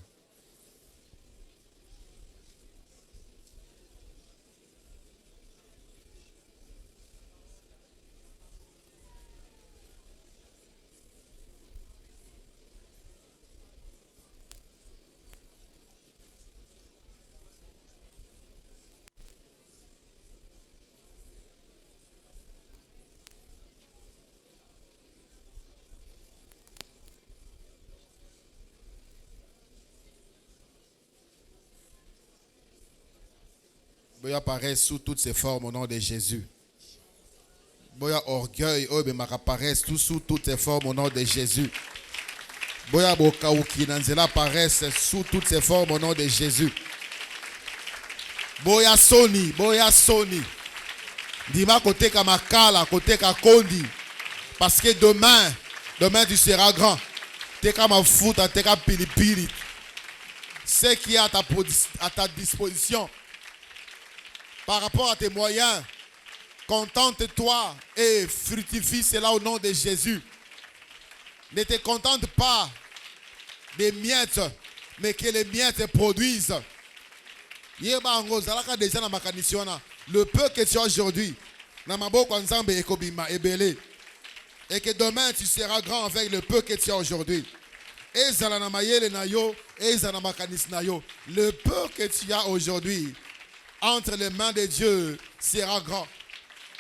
Boya apparaît sous toutes ses formes au nom de Jésus. Boya orgueil, apparaît sous toutes ses formes au nom de Jésus. Boya bokauki nanzela apparaissent sous toutes ses formes au nom de Jésus. Boya soni. Dima côté kamakala, côté kakondi. Parce que demain tu seras grand. T'es comme un foot, t'es comme pilipili. Ce qui est à ta disposition. Par rapport à tes moyens, contente-toi et fructifie cela au nom de Jésus. Ne te contente pas des miettes, mais que les miettes produisent. Le peu que tu as aujourd'hui, et que demain tu seras grand avec le peu que tu as aujourd'hui. Le peu que tu as aujourd'hui, entre les mains de Dieu, sera grand.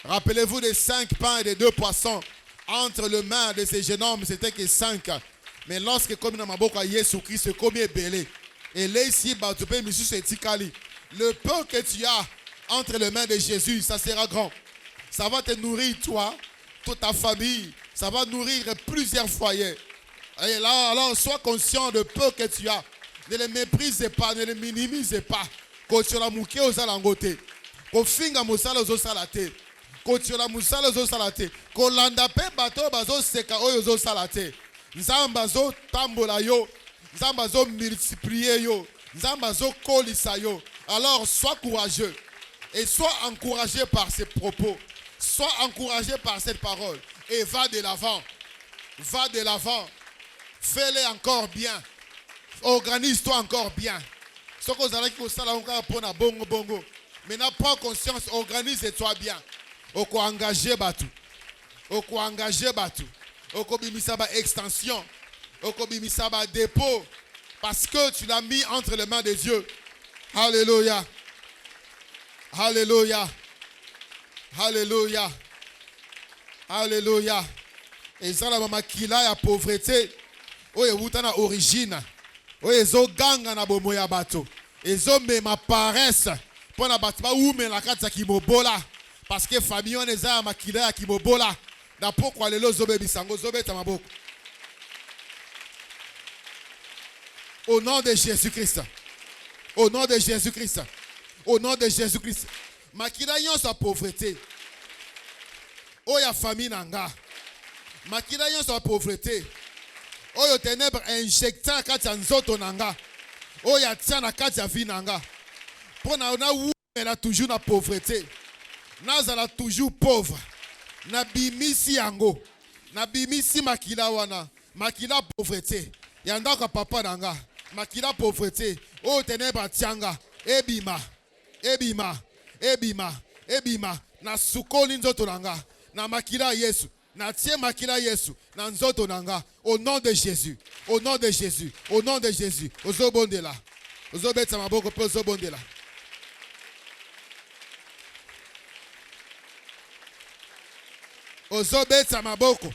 Rappelez-vous des 5 pains et des 2 poissons. Entre les mains de ces jeunes hommes, c'était que 5. Mais lorsque, comme dans ma bouche, Jésus-Christ, comme est belé. Et là, ici, le peu que tu as entre les mains de Jésus, ça sera grand. Ça va te nourrir, toi, toute ta famille. Ça va nourrir plusieurs foyers. Et là, alors, sois conscient de peu que tu as. Ne les méprise pas, ne les minimise pas. Quand tu as mouké aux alangotés, quand finga moussala aux salatés, quand tu as moussala aux salatés, quand l'andape bateau bazo seka aux salatés, nzambazo tambola yo, nzambazo multiplier yo, nzambazo kolisa yo. Alors sois courageux et sois encouragé par ces propos, sois encouragé par cette parole et va de l'avant, fais-le encore bien, organise-toi encore bien. Maintenant, prends conscience, organise-toi bien. Oko engager batu. Oko bimisaba extension. Oko bimisaba dépôt. Parce que tu l'as mis entre les mains de Dieu. Alléluia. Et ça, la maman qui a la pauvreté. Oye, wutana origine. Oye, zo ganga na bomo ya bato. Ezo me ma paresse. Pona batba ou me la kata ki mobola. Parce que famille on eza makila ya ki mobola. Da pourquoi le zobe bisango zobe tamaboko. Au nom de Jésus-Christ. Au nom de Jésus-Christ. Au nom de Jésus-Christ. Makila yon sa pauvreté. Oya famille nanga. Makila nyonso ya pauvreté. Oyo ténèbre injecté na kati ya nzoto nanga. Oyo atia na kati ya vie nanga. Pona na wumela toujours na pauvreté. Nazala toujours pauvre. Na bimisi yango. Na bimisi makila wana. Makila pauvreté. Yandaka papa nanga. Makila pauvreté. Oyo ténèbre atianga. Ebima. Ebima. Ebima. Ebima. Na sukoli nzoto nanga. Na makila Yesu. Na tie makila Yesu. Na nzoto nanga. Au nom de Jésus. Au nom de Jésus. Au nom de Jésus. Ozobondela. Ozobetsa maboko pe ozobondela. Ozobetsa maboko.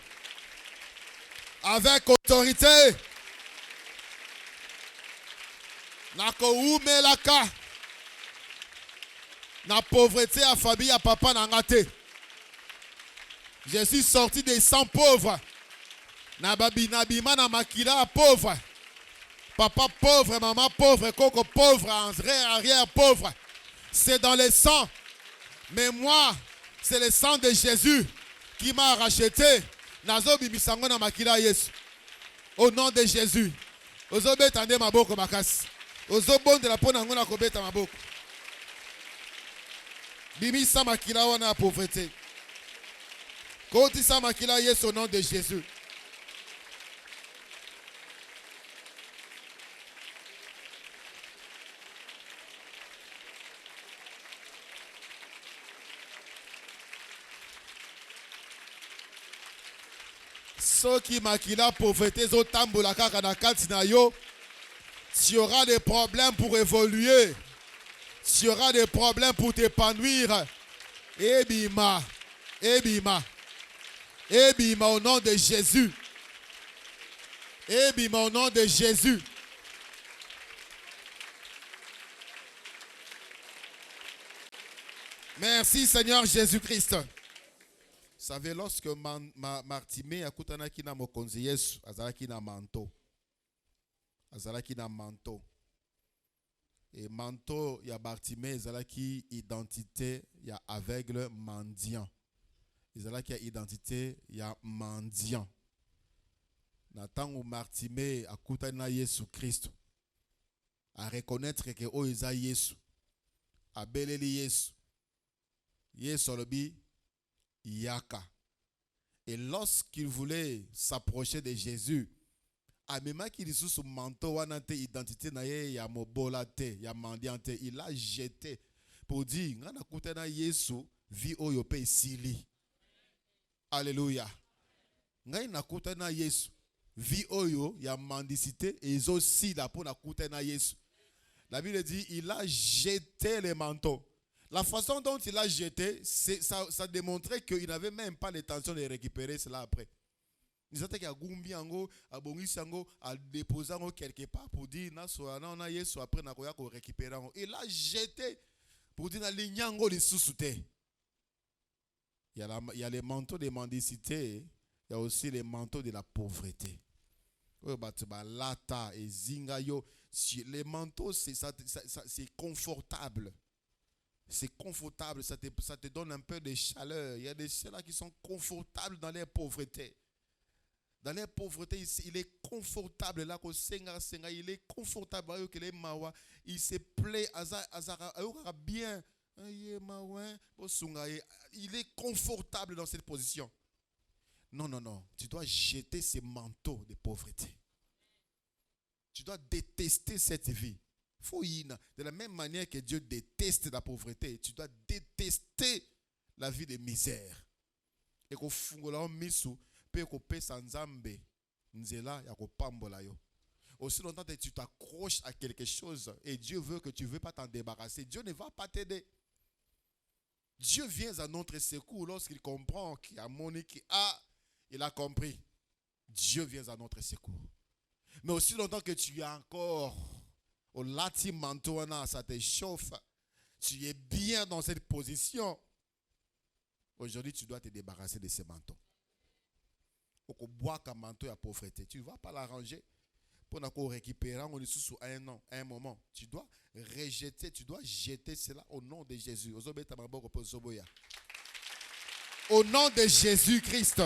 Avec autorité. Nako umelaka. Na pauvreté à famille à papa nangate. Je suis sorti des 100 pauvres. Na babi nabima na makila pauvre. Papa pauvre, maman pauvre, coco pauvre, arrière pauvre. C'est dans le sang. Mais moi, c'est le sang de Jésus qui m'a racheté. Nazo bimisango na makila Yesu. Au nom de Jésus. Ozo betande maboko makasi. Ozo bonde la pona ngona ko beta maboko. Bimisa makila wana pauvreté. Kotisa makila Yesu au nom de Jésus. Ceux qui makila pauvreté zo tambola kaka na kati na yo, tu auras des problèmes pour évoluer. Tu auras des problèmes pour t'épanouir. Ebima, ebima, ebima au nom de Jésus. Ebima au nom de Jésus. Merci Seigneur Jésus-Christ. Vous savez, lorsque Martimé a kutanaki na mokonzi Yesu, azalaki na manteau. Azalaki na manteau. Et manteau ya Bartimée, azalaki identité ya aveugle mendiant. Azalaki identité ya mendiant. Na tango Martimé a kutani na Yesu Christ, a reconnaître que o eza Yesu, a beleli Yesu. Yesu alobi Yaka. Et lorsqu'il voulait s'approcher de Jésus, amema ki lisu sous manteau wana te identité na ye ya mobola te, ya mendiant te, il a jeté pour dire ngana kutana Yesu vi oyo pe sili. Alléluia. Ngai na kutana Yesu vi oyo ya mendicité et aussi la pour na kutana Yesu. La Bible dit il a jeté les manteaux. La façon dont il a jeté, ça démontrait qu'il n'avait même pas l'intention de récupérer cela après. Il disait qu'il a gumbi ango, a bongisi ango, a déposé ango quelque part pour dire na soana na Yesu après na koya ko récupérer ango. Il a jeté pour dire na linyango les sous-souté. Il y a les manteaux de mendicité, il y a aussi les manteaux de la pauvreté. Lata et zingayo, les manteaux c'est confortable. C'est confortable, ça te donne un peu de chaleur. Il y a des ceux-là qui sont confortables dans leur pauvreté. Dans leur pauvreté, il est confortable. Là, il est confortable. Il se plaît. Bien. Il est confortable dans cette position. Non, non, non. Tu dois jeter ces manteaux de pauvreté. Tu dois détester cette vie. De la même manière que Dieu déteste la pauvreté, tu dois détester la vie de misère. Et que fungola misu pe ko pesa nzambe nzela ya ko pambola yo. Aussi longtemps que tu t'accroches à quelque chose et Dieu veut que tu ne veux pas t'en débarrasser, Dieu ne va pas t'aider. Dieu vient à notre secours lorsqu'il comprend qu'il y a Monique, il a compris. Dieu vient à notre secours. Mais aussi longtemps que tu es encore au lati manteau, ça te chauffe. Tu es bien dans cette position. Aujourd'hui, tu dois te débarrasser de ces manteaux. Au bois comme manteau à pauvreté, tu ne vas pas l'arranger pour nous récupérer sous un moment. Tu dois rejeter, tu dois jeter cela au nom de Jésus. Au nom de Jésus-Christ.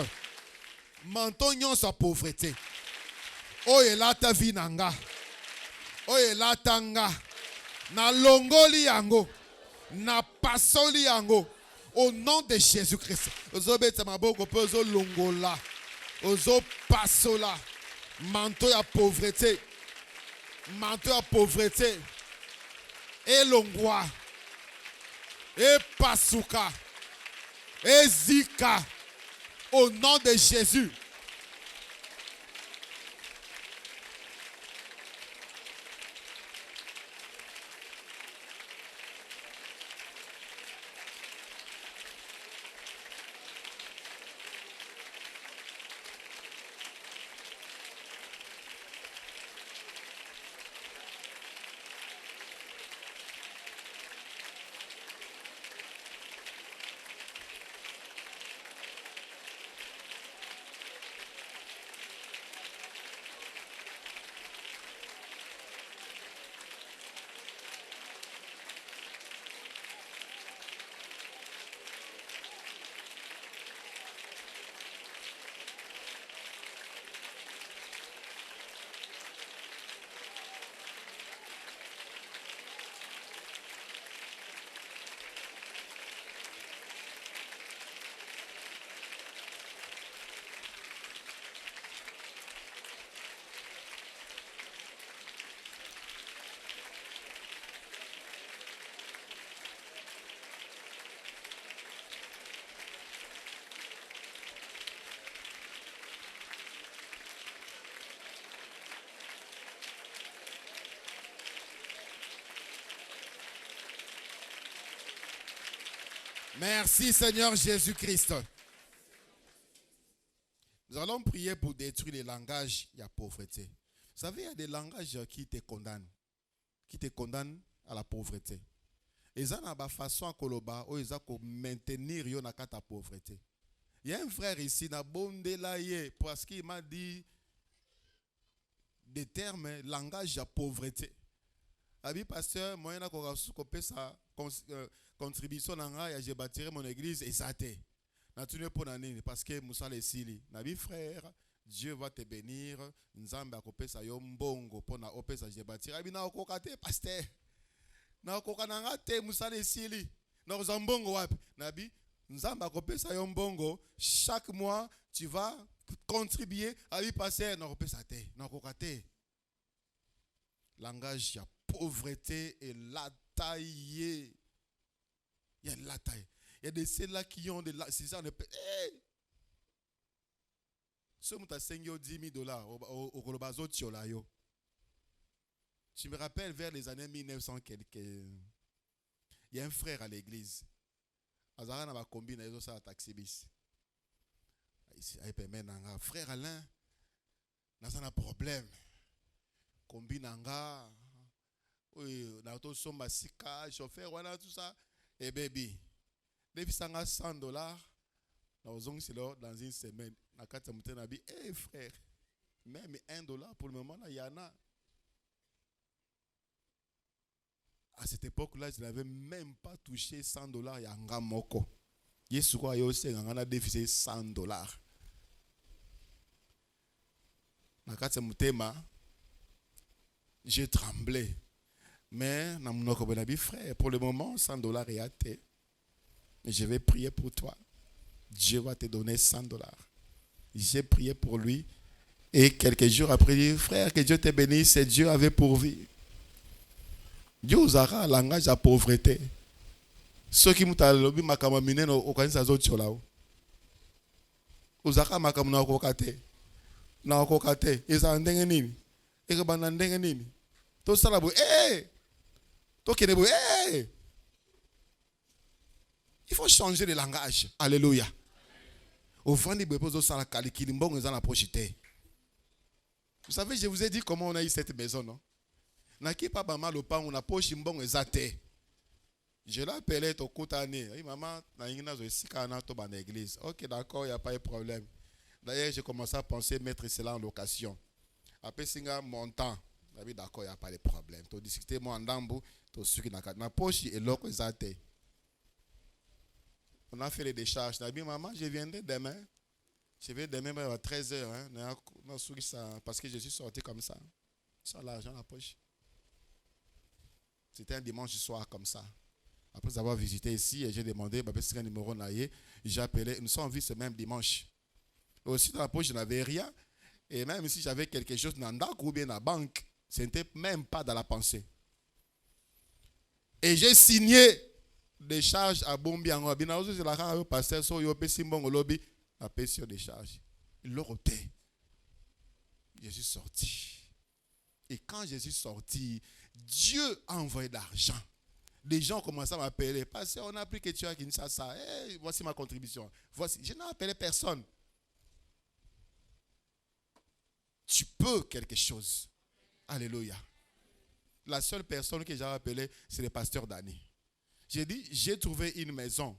Manteau nyonso pauvreté. Oye lata vinanga. Oye lata nga. Na longoli yango. Na pasoli yango. Au nom de Jésus-Christ. Ozo beta maboko pe ozo longola. Ozo pasola. Manteau ya pauvreté. Manteau ya pauvreté. Et longwa. Et pasuka. Et zika. Au nom de Jésus. Merci Seigneur Jésus-Christ. Nous allons prier pour détruire les langages de la pauvreté. Vous savez, il y a des langages qui te condamnent. Qui te condamnent à la pauvreté. Et ça n'a pas façon à koloba ou ils ont maintenir yo na kata pauvreté. Il y a un frère ici na bonde là parce qu'il m'a dit des termes langage de pauvreté. Abi pasteur, moi na ko kopé sa contribution nanga j'ai bâti mon église et ça té. Na tunu pour nani parce que Moussa le sili. Nabi frère, Dieu va te bénir. Nzambe akopé sa yo mbongo pour na opesa j'ai bâti. Abi na okokate pasteur. Na okokananga te Moussa le sili. Na ozambongo wapi? Nabi Nzambe akopé sa yo mbongo chaque mois tu vas contribuer à lui passer na opesa te. Na okokate. Langage ya pauvreté et la taille. Il y a de la taille. Il y a des ceux-là qui ont de la. C'est ça, on peut. Ce qui a 5 $10 000 au Kolobazo Tiolayo. Je me rappelle vers les années 1900 quelques. Il y a un frère à l'église. Azara n'a combine avec ça à taxi bis. Frère Alain, n'a pas de problème. Combine anga. Oui, n'a pas somba sika, chauffeur, voilà tout ça. Et baby. Depuis 100 $, dans une semaine, hey frère, même $1 pour le moment, il y en a. À cette époque-là, je n'avais même pas touché $100 il y a un moko. Yesuko a aussi un déficit $100. J'ai tremblé. Mais, frère, pour le moment, $100 est athée. Je vais prier pour toi. Dieu va te donner $100. J'ai prié pour lui. Et quelques jours après, il dit, frère, que Dieu te bénisse. Et Dieu avait pourvu. Dieu vous a langage à pauvreté. Ceux qui m'ont dit, ma camamine, au canisa zotiola. Vous avez ma camamine au kokate. Na au kokate. Et ça en dengenini. Et que ban en dengenini. Tout ça là, tout qui est beau, il faut changer de langage. Alléluia. Au fond, il faut que ça vous savez, je vous ai dit comment on a eu cette maison, non? Naki pas mal au pain, on a poche mbong ezate. Je l'appelais au côté. Maman, na l'église. Ok, d'accord, il n'y a pas de problème. D'ailleurs, j'ai commencé à penser mettre cela en location. Après, singa montant. D'accord, il n'y a pas de problème. Tu discuter moi en dambo, tu suki na poche et l'autre ezate. On a fait les décharges. Maman, je viendrai demain. Je vais demain à 13h. Hein, parce que je suis sorti comme ça. Sans l'argent dans la poche. C'était un dimanche soir comme ça. Après avoir visité ici, j'ai demandé, c'est un numéro naïe. J'ai appelé. Nous sommes vus ce même dimanche. Aussi dans la poche, je n'avais rien. Et même si j'avais quelque chose dans la ou bien dans la banque, ce n'était même pas dans la pensée. Et j'ai signé des charges à Bombiango. Pasteur, la pétition des charges. Il l'a ôté. Je suis sorti. Et quand je suis sorti, Dieu a envoyé de l'argent. Les gens commençaient à m'appeler. Pasteur, on a appris que tu as Kinshasa. Hey, voici ma contribution. Voici. Je n'ai appelé personne. Tu peux quelque chose. Alléluia. La seule personne que j'ai appelée, c'est le pasteur Dani. J'ai dit, j'ai trouvé une maison.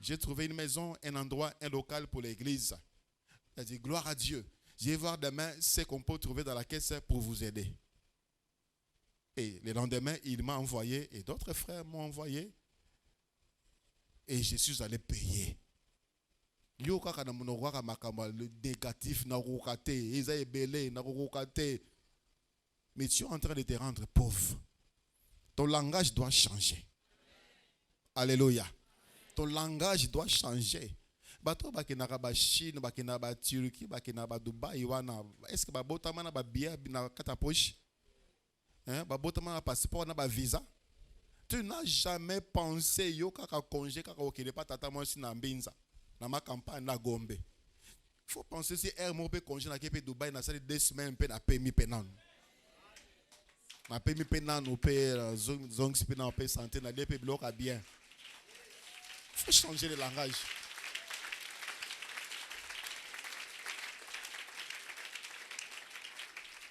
J'ai trouvé une maison, un endroit, un local pour l'église. J'ai dit, gloire à Dieu. Je vais voir demain ce qu'on peut trouver dans la caisse pour vous aider. Et le lendemain, il m'a envoyé, et d'autres frères m'ont envoyé. Et je suis allé payer. Le négatif, mais tu es en train de te rendre pauvre. Ton langage doit changer. Alléluia. Ton langage doit changer. Bato bakina ba Chine, bakina ba Turquie, bakina ba Dubaï wana. Est-ce que babota mana ba billet na kata poche? Hein, babota mana passeport na ba visa? Tu n'as jamais pensé yo kaka congé kaka okele pa tata mo si na mbinza. Na ma campagne na Gombe. Il faut penser si air mo pe congé na kepe Dubaï na sali 2 semaines pe na pemi penan. Na pemi penan au pe zong si na pe santé na lepe bloc bien. Il faut changer le langage.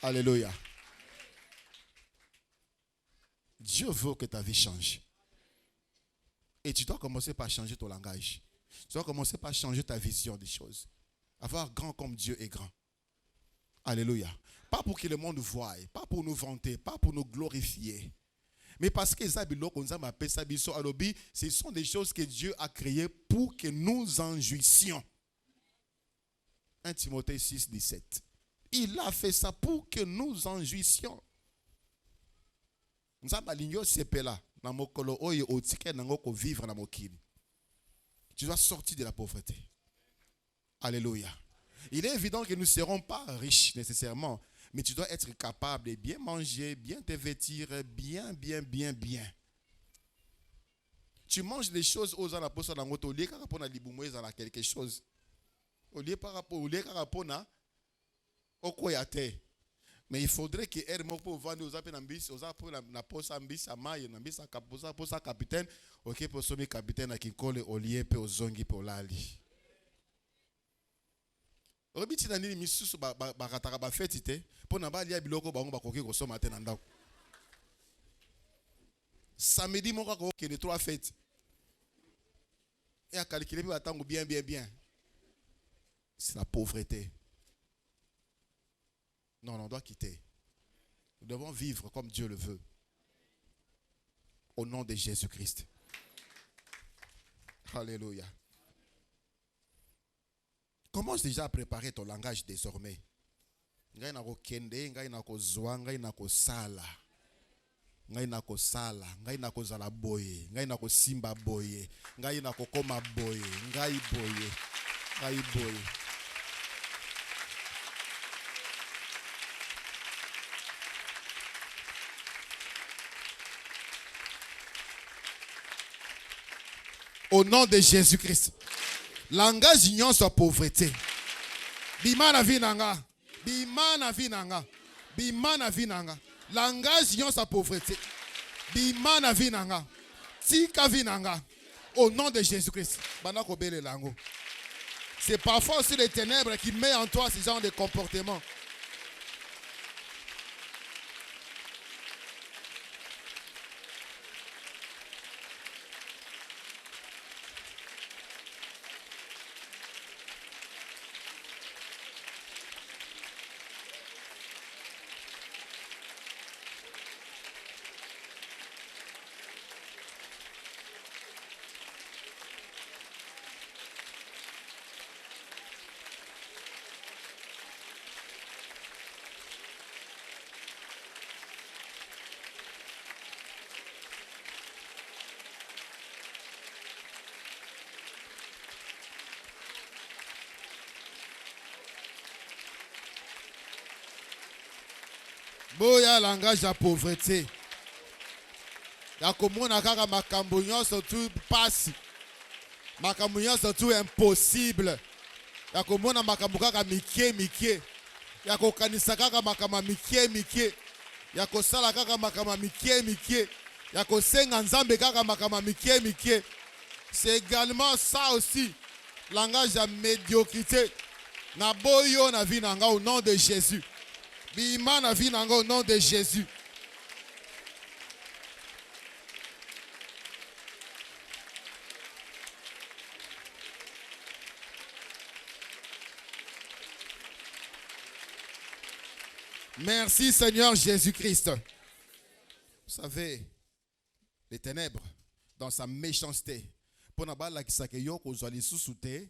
Alléluia. Dieu veut que ta vie change. Et tu dois commencer par changer ton langage. Tu dois commencer par changer ta vision des choses. Avoir grand comme Dieu est grand. Alléluia. Pas pour que le monde voie, pas pour nous vanter, pas pour nous glorifier. Mais parce que ce sont des choses que Dieu a créées pour que nous en jouissions. 1 Timothée 6, 17. Il a fait ça pour que nous en jouissions. Tu dois sortir de la pauvreté. Alléluia. Il est évident que nous ne serons pas riches nécessairement, mais tu dois être capable de bien manger, bien te vêtir, bien. Tu manges des choses aux gens quelque chose. Mais il faudrait que Hermo pour vendre aux appenambis, aux appenambis, na posa ambis, amaye, nambis, a posa capitaine, ok, pour sommer capitaine à Kinkole, au lieu, pe aux zongi, pe au lali. Robiti na nini misusu bakataka ba fête te, pour na ba lia biloko bango bakoki ko soma te na ndako. Samedi moko ko ke les 3 fêtes. Et à calculer bi batango bien. C'est la pauvreté. Non, on doit quitter. Nous devons vivre comme Dieu le veut. Au nom de Jésus-Christ. Alléluia. Commence déjà à préparer ton langage désormais. Ngai na ko kende, ngai na ko zwa, ngai na ko sala. Ngai na ko sala, ngai na ko zala boye, ngai na ko simba boye, ngai na ko koma boye, ngai boye. Au nom de Jésus-Christ. Langage ignon sa pauvreté. Bimana vinanga. Langage ignon sa pauvreté. Bimana vinanga. Tika vinanga. Au nom de Jésus-Christ. Banako bele lango. C'est parfois aussi les ténèbres qui mettent en toi ce genre de comportement. Boya langage de pauvreté. Ya komona kaka makambo nyonso tu passe. Makambo nyonso tu impossible. Ya komona makambo kaka mike. Ya kokanisa kaka makambo mike. Ya kosala kaka makambo mike. Ya kosenga nzambe kaka makambo mike. C'est également ça aussi. Langage de médiocrité. Na boyo na vie nanga au nom de Jésus. Bima na vie nanga au nom de Jésus. Merci Seigneur Jésus-Christ. Vous savez, les ténèbres, dans sa méchanceté, pour n'a pas la kisake yo kozwa lisusu te,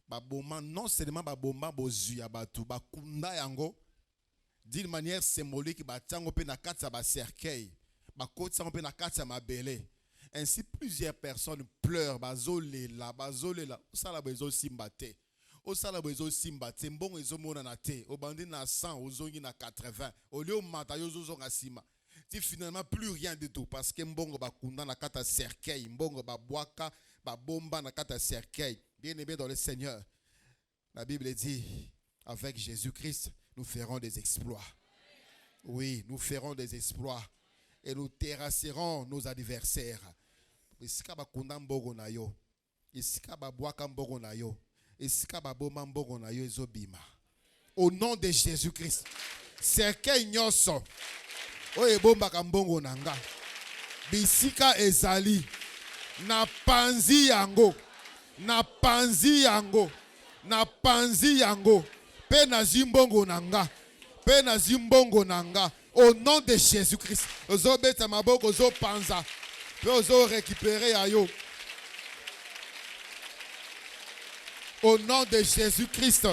ba boma non seulement ba boma bozu ya batu, ba kunda yango d'une manière symbolique, ba tango pe na kati ya ba cercueil, ba koti sango pe na kati ya mabele. Ainsi plusieurs personnes pleurent, bazolela. Osala bezo simbate. Osala bezo simbate, mbongo ezo mona na te, obandi na 100, ozongi na 80. Au lieu mata yo zonga sima. Si finalement plus rien du tout parce que mbongo ba kunda na kata cercueil, mbongo ba boaka, ba bomba na kata cercueil. Bien-aimé dans le Seigneur, la Bible dit avec Jésus-Christ, nous ferons des exploits. Oui, nous ferons des exploits et nous terrasserons nos adversaires. Isika ba kunda mbongo na yo. Isika ba boaka mbongo na yo. Isika ba bomba mbongo na yo ezobima. Au nom de Jésus-Christ. Cercueil nyonso. Oye bomba kambongo nanga. Bisika ezali. Na panzi yango. Na panzi yango. Na panzi yango. Pe na zimbongo nanga. Pe na zimbongo nanga. Au nom de Jésus-Christ. Ozo beta maboko ozo panza. Pe ozo récupérer ayo. Au nom de Jésus-Christ.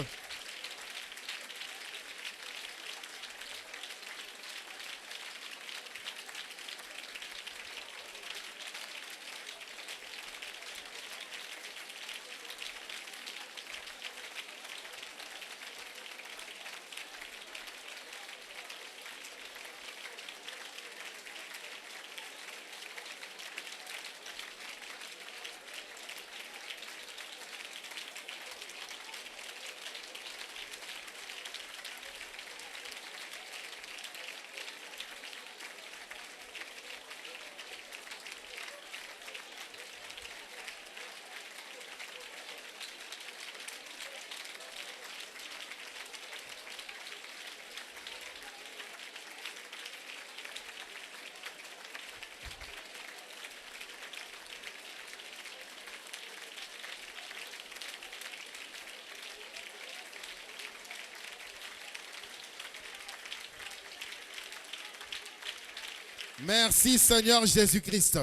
Merci Seigneur Jésus-Christ.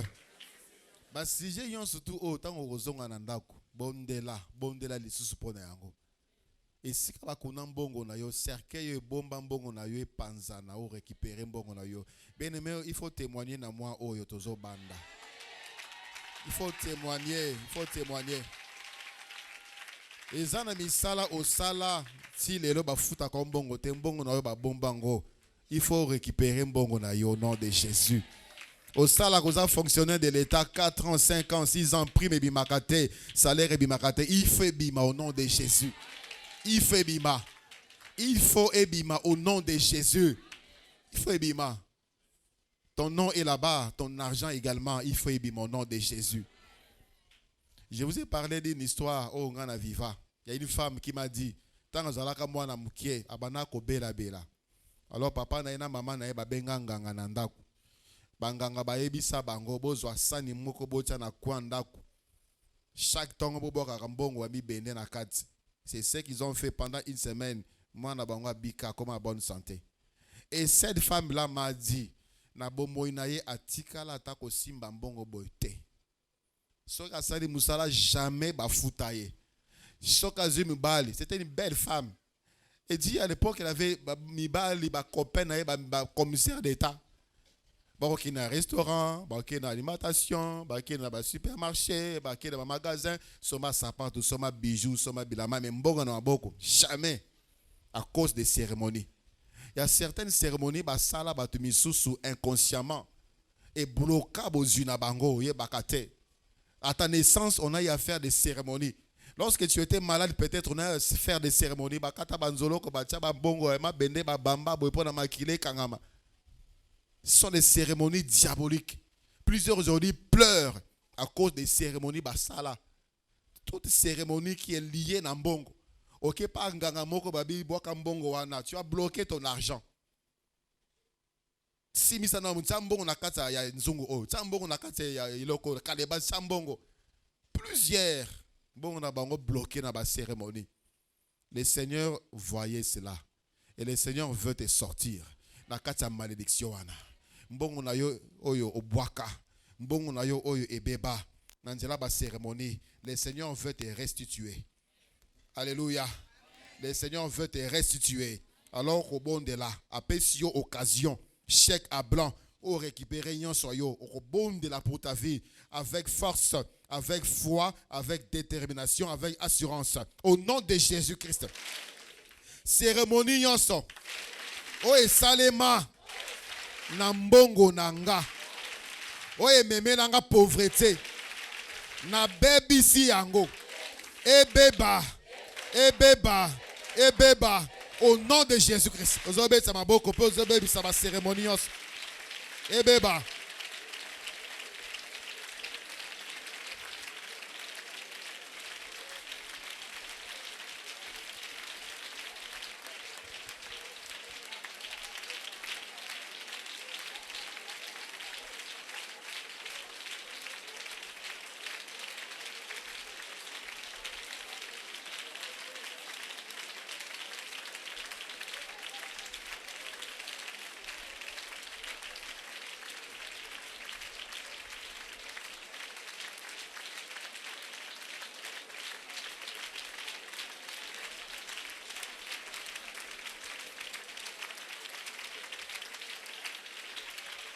Si j'ai yon surtout autant au rozonga nandaku bondela lisusu pona yango. Et si kala kuna mbongo na yo cercueil bomba mbongo na yo panza na o récupérer mbongo na yo. Bien-aimé, il faut témoigner na moi oyo tozo banda. Il faut témoigner. Ezana misala osala ti lelo ba futa ko mbongo te mbongo na yo ba bombango. Il faut récupérer mbongo na yo au nom de Jésus. Au salaire aux fonctionnaires de l'État, 4 ans, 5 ans, 6 ans, prime et bimakate, salaire et bimakate, il faut bima au nom de Jésus. Il faut bima. Il faut bima au nom de Jésus. Il faut bima. Ton nom est là-bas, ton argent également, il faut bima au nom de Jésus. Je vous ai parlé d'une histoire au Ngana Viva. Il y a une femme qui m'a dit, tant que moi na mukie, abana ko bela. Alors papa na ina mama na eba benganga na ndaku. Banganga bayebisa bango bozwa sani moko botia na kwa ndaku. Chaque tongo boboka kambongo wa mibende na kati. C'est ce qu'ils ont fait pendant une semaine. Moi na bango bika comme en bonne santé. Et cette femme là m'a dit na bomo inaye atikala atako simba mbongo boite. Soka sali musala jamais bafutaye. Soka zumi bali, c'était une belle femme. Et dit à l'époque, elle avait des copains, des commissaires d'État. Qui dans un restaurant, qui dans l'alimentation, qui dans un supermarché, qui dans un magasin, soma sapato, soma bijoux, soma bilama, mais mbongo na beaucoup. Jamais à cause des cérémonies. Il y a certaines cérémonies basala batumisusu inconsciemment et bloquable aux unabango yebakate. À ta naissance, on a eu à faire des cérémonies. Lorsque tu étais malade, peut-être on a eu à faire des cérémonies. Bakata banzolo ko bacha babongo ema bende babamba boepona makile kangama. Ce sont des cérémonies diaboliques. Plusieurs aujourd'hui pleurent à cause des cérémonies basala. Toute cérémonie qui est liée à mbongo. Ok, pas nganga moko babi boka mbongo wana. Tu as bloqué ton argent. Si misana mbongo nakata ya nzungu o, mbongo nakata ya iloko kaleba mbongo. Plusieurs mbongo na bango bloqué dans la cérémonie. Le Seigneur voyait cela et le Seigneur veut te sortir. Nakata malédiction wana. Mbongo na yo oyo obwaka. Mbongo na yo oyo ebeba. Nanjela ba cérémonie, le Seigneur veut te restituer. Alléluia. Le Seigneur veut te restituer. Alors au bon de là, après si yo occasion, chèque à blanc, au récupérer yon soyo, au bon de là pour ta vie, avec force, avec foi, avec détermination, avec assurance. Au nom de Jésus-Christ. Cérémonie yon so. Oye salema. Nambongo nanga. Oye meme nanga pauvreté. Na baby si yango. Ebeba. Ebeba. Ebeba. Au nom de Jésus-Christ. Ozobe ça m'a beaucoup. Ozobe ça va cérémonie. Ebeba.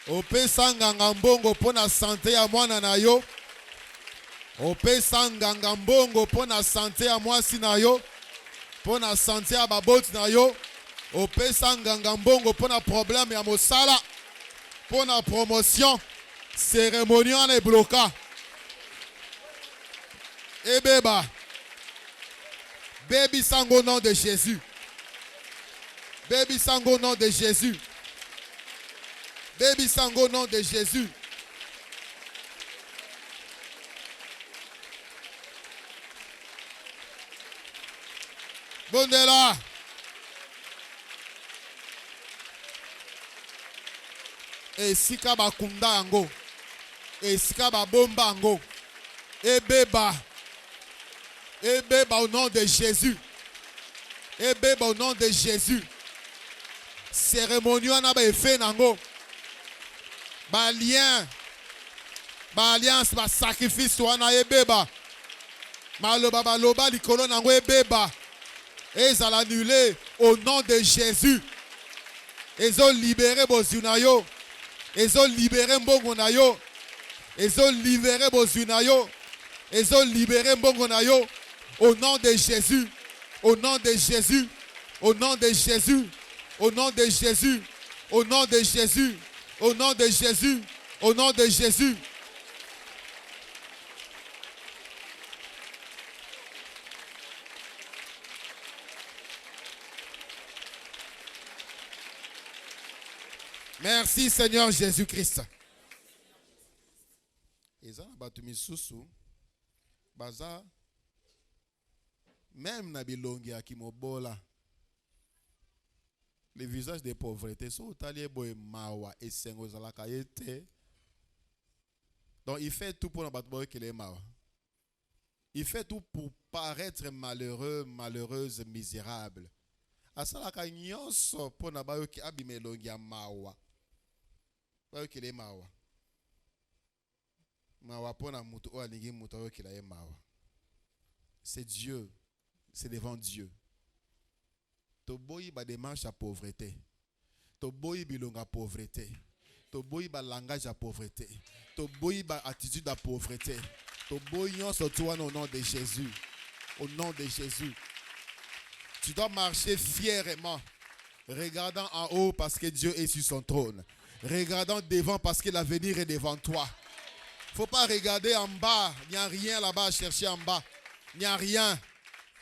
Opesa nganga mbongo pona santé ya mwana na yo. Opesa nganga mbongo pona santé ya mwasi na yo. Pona santé ya baboti na yo. Opesa nganga mbongo pona problème ya mosala. Pona promotion. Cérémonie en est bloquée. Ebeba. Baby sang au nom de Jésus. Baby sang au nom de Jésus. Baby sang au nom de Jésus. Bondela. Esika bakunda ango. Esika babomba ango. Ebeba. Ebeba au nom de Jésus. Ebeba au nom de Jésus. Cérémonie na ba effet nango. Ba lien, ba alliance, ba sacrifice wana ebeba. Maloba ba loba likolo nango ebeba. Et ça l'annulé au nom de Jésus. Ils ont libéré bozunayo. Ils ont libéré mbongonayo. Ils ont libéré bozunayo. Ils ont libéré mbongonayo. Au nom de Jésus. Au nom de Jésus. Au nom de Jésus. Au nom de Jésus. Au nom de Jésus. Au nom de Jésus, au nom de Jésus. Merci Seigneur Jésus-Christ. Eza batumi susu baza même na bilongi akimobola. Le visage de pauvreté, donc il fait tout pour il fait tout pour paraître malheureux, malheureuse, misérable. Asalaka nyonso pour nabayo ki abimelongi ya mawa. Bayo kile mawa. Mawa pona mutu o alingi mutu o kila ye mawa. C'est Dieu, c'est devant Dieu. Toboyi ba démarche à pauvreté. Toboyi bilonga pauvreté. Toboyi ba langage à pauvreté. Toboyi ba attitude à pauvreté. Toboyi on se tourne au nom de Jésus. Au nom de Jésus. Tu dois marcher fièrement. Regardant en haut parce que Dieu est sur son trône. Regardant devant parce que l'avenir est devant toi. Il ne faut pas regarder en bas. Il n'y a rien là-bas à chercher en bas. Il n'y a rien.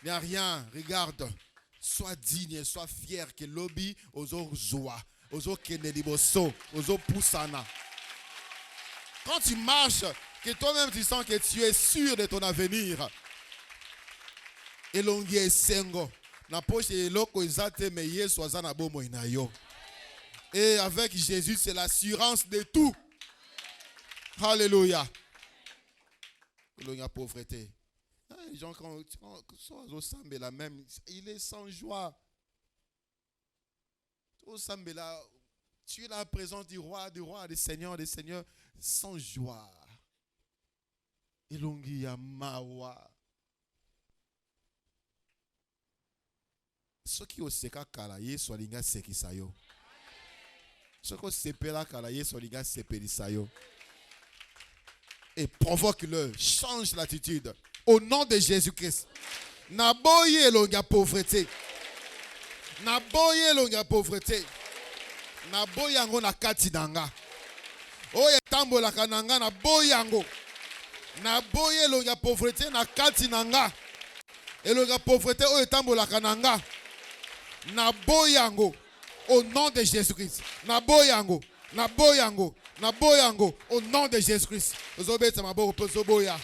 Il n'y a rien. Regarde. Sois digne, sois fier que l'obi ozo zoa, ozo kenediboso, ozo poussana. Quand tu marches, que toi-même tu sens que tu es sûr de ton avenir. Elongie sengo. Na poche eloko ezate me yesu azana bomo inayo. Et avec Jésus, c'est l'assurance de tout. Alléluia. Il y a pauvreté. Les gens, quand au Sambela même, il est sans joie. Au Sambela, tu es la présence du roi, des seigneurs, sans joie. Elongi ya mawa. Ce qui au seka kala yesu alinga sekisayo. Ce qui au sepela kala yesu alinga sepelisayo. Et provoque-le, change l'attitude. Au nom de Jésus-Christ. Naboye longa pauvreté. Naboye longa pauvreté. Naboyango na kati nanga. Oye tambola kananga naboyango. Naboye longa pauvreté na kati nanga. Et longa pauvreté oye tambola kananga. Naboyango. Au nom de Jésus-Christ. Naboyango. Naboyango. Naboyango. Au nom de Jésus-Christ. Ozobeta maboko pozoboya.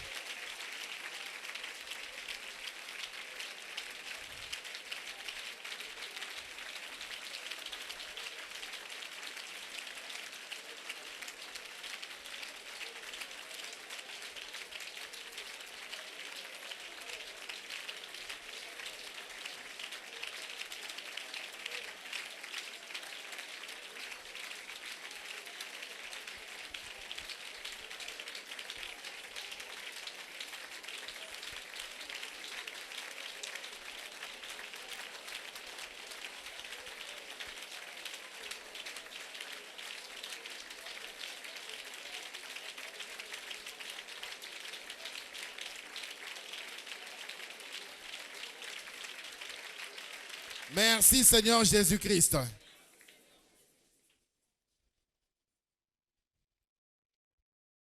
Merci Seigneur Jésus-Christ.